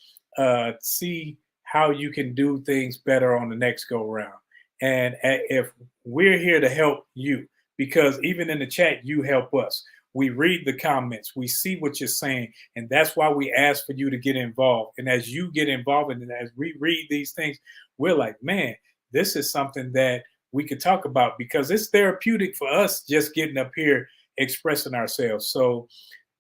see how you can do things better on the next go round. And if we're here to help you, because even in the chat, you help us. We read the comments, we see what you're saying, and that's why we ask for you to get involved. And as you get involved, and as we read these things, we're like, man, this is something that we could talk about, because it's therapeutic for us just getting up here expressing ourselves. So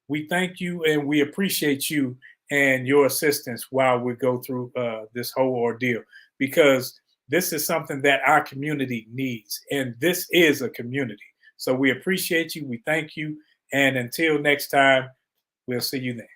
we thank you and we appreciate you and your assistance while we go through this whole ordeal, because this is something that our community needs, and this is a community. So we appreciate you. We thank you. And until next time, we'll see you then.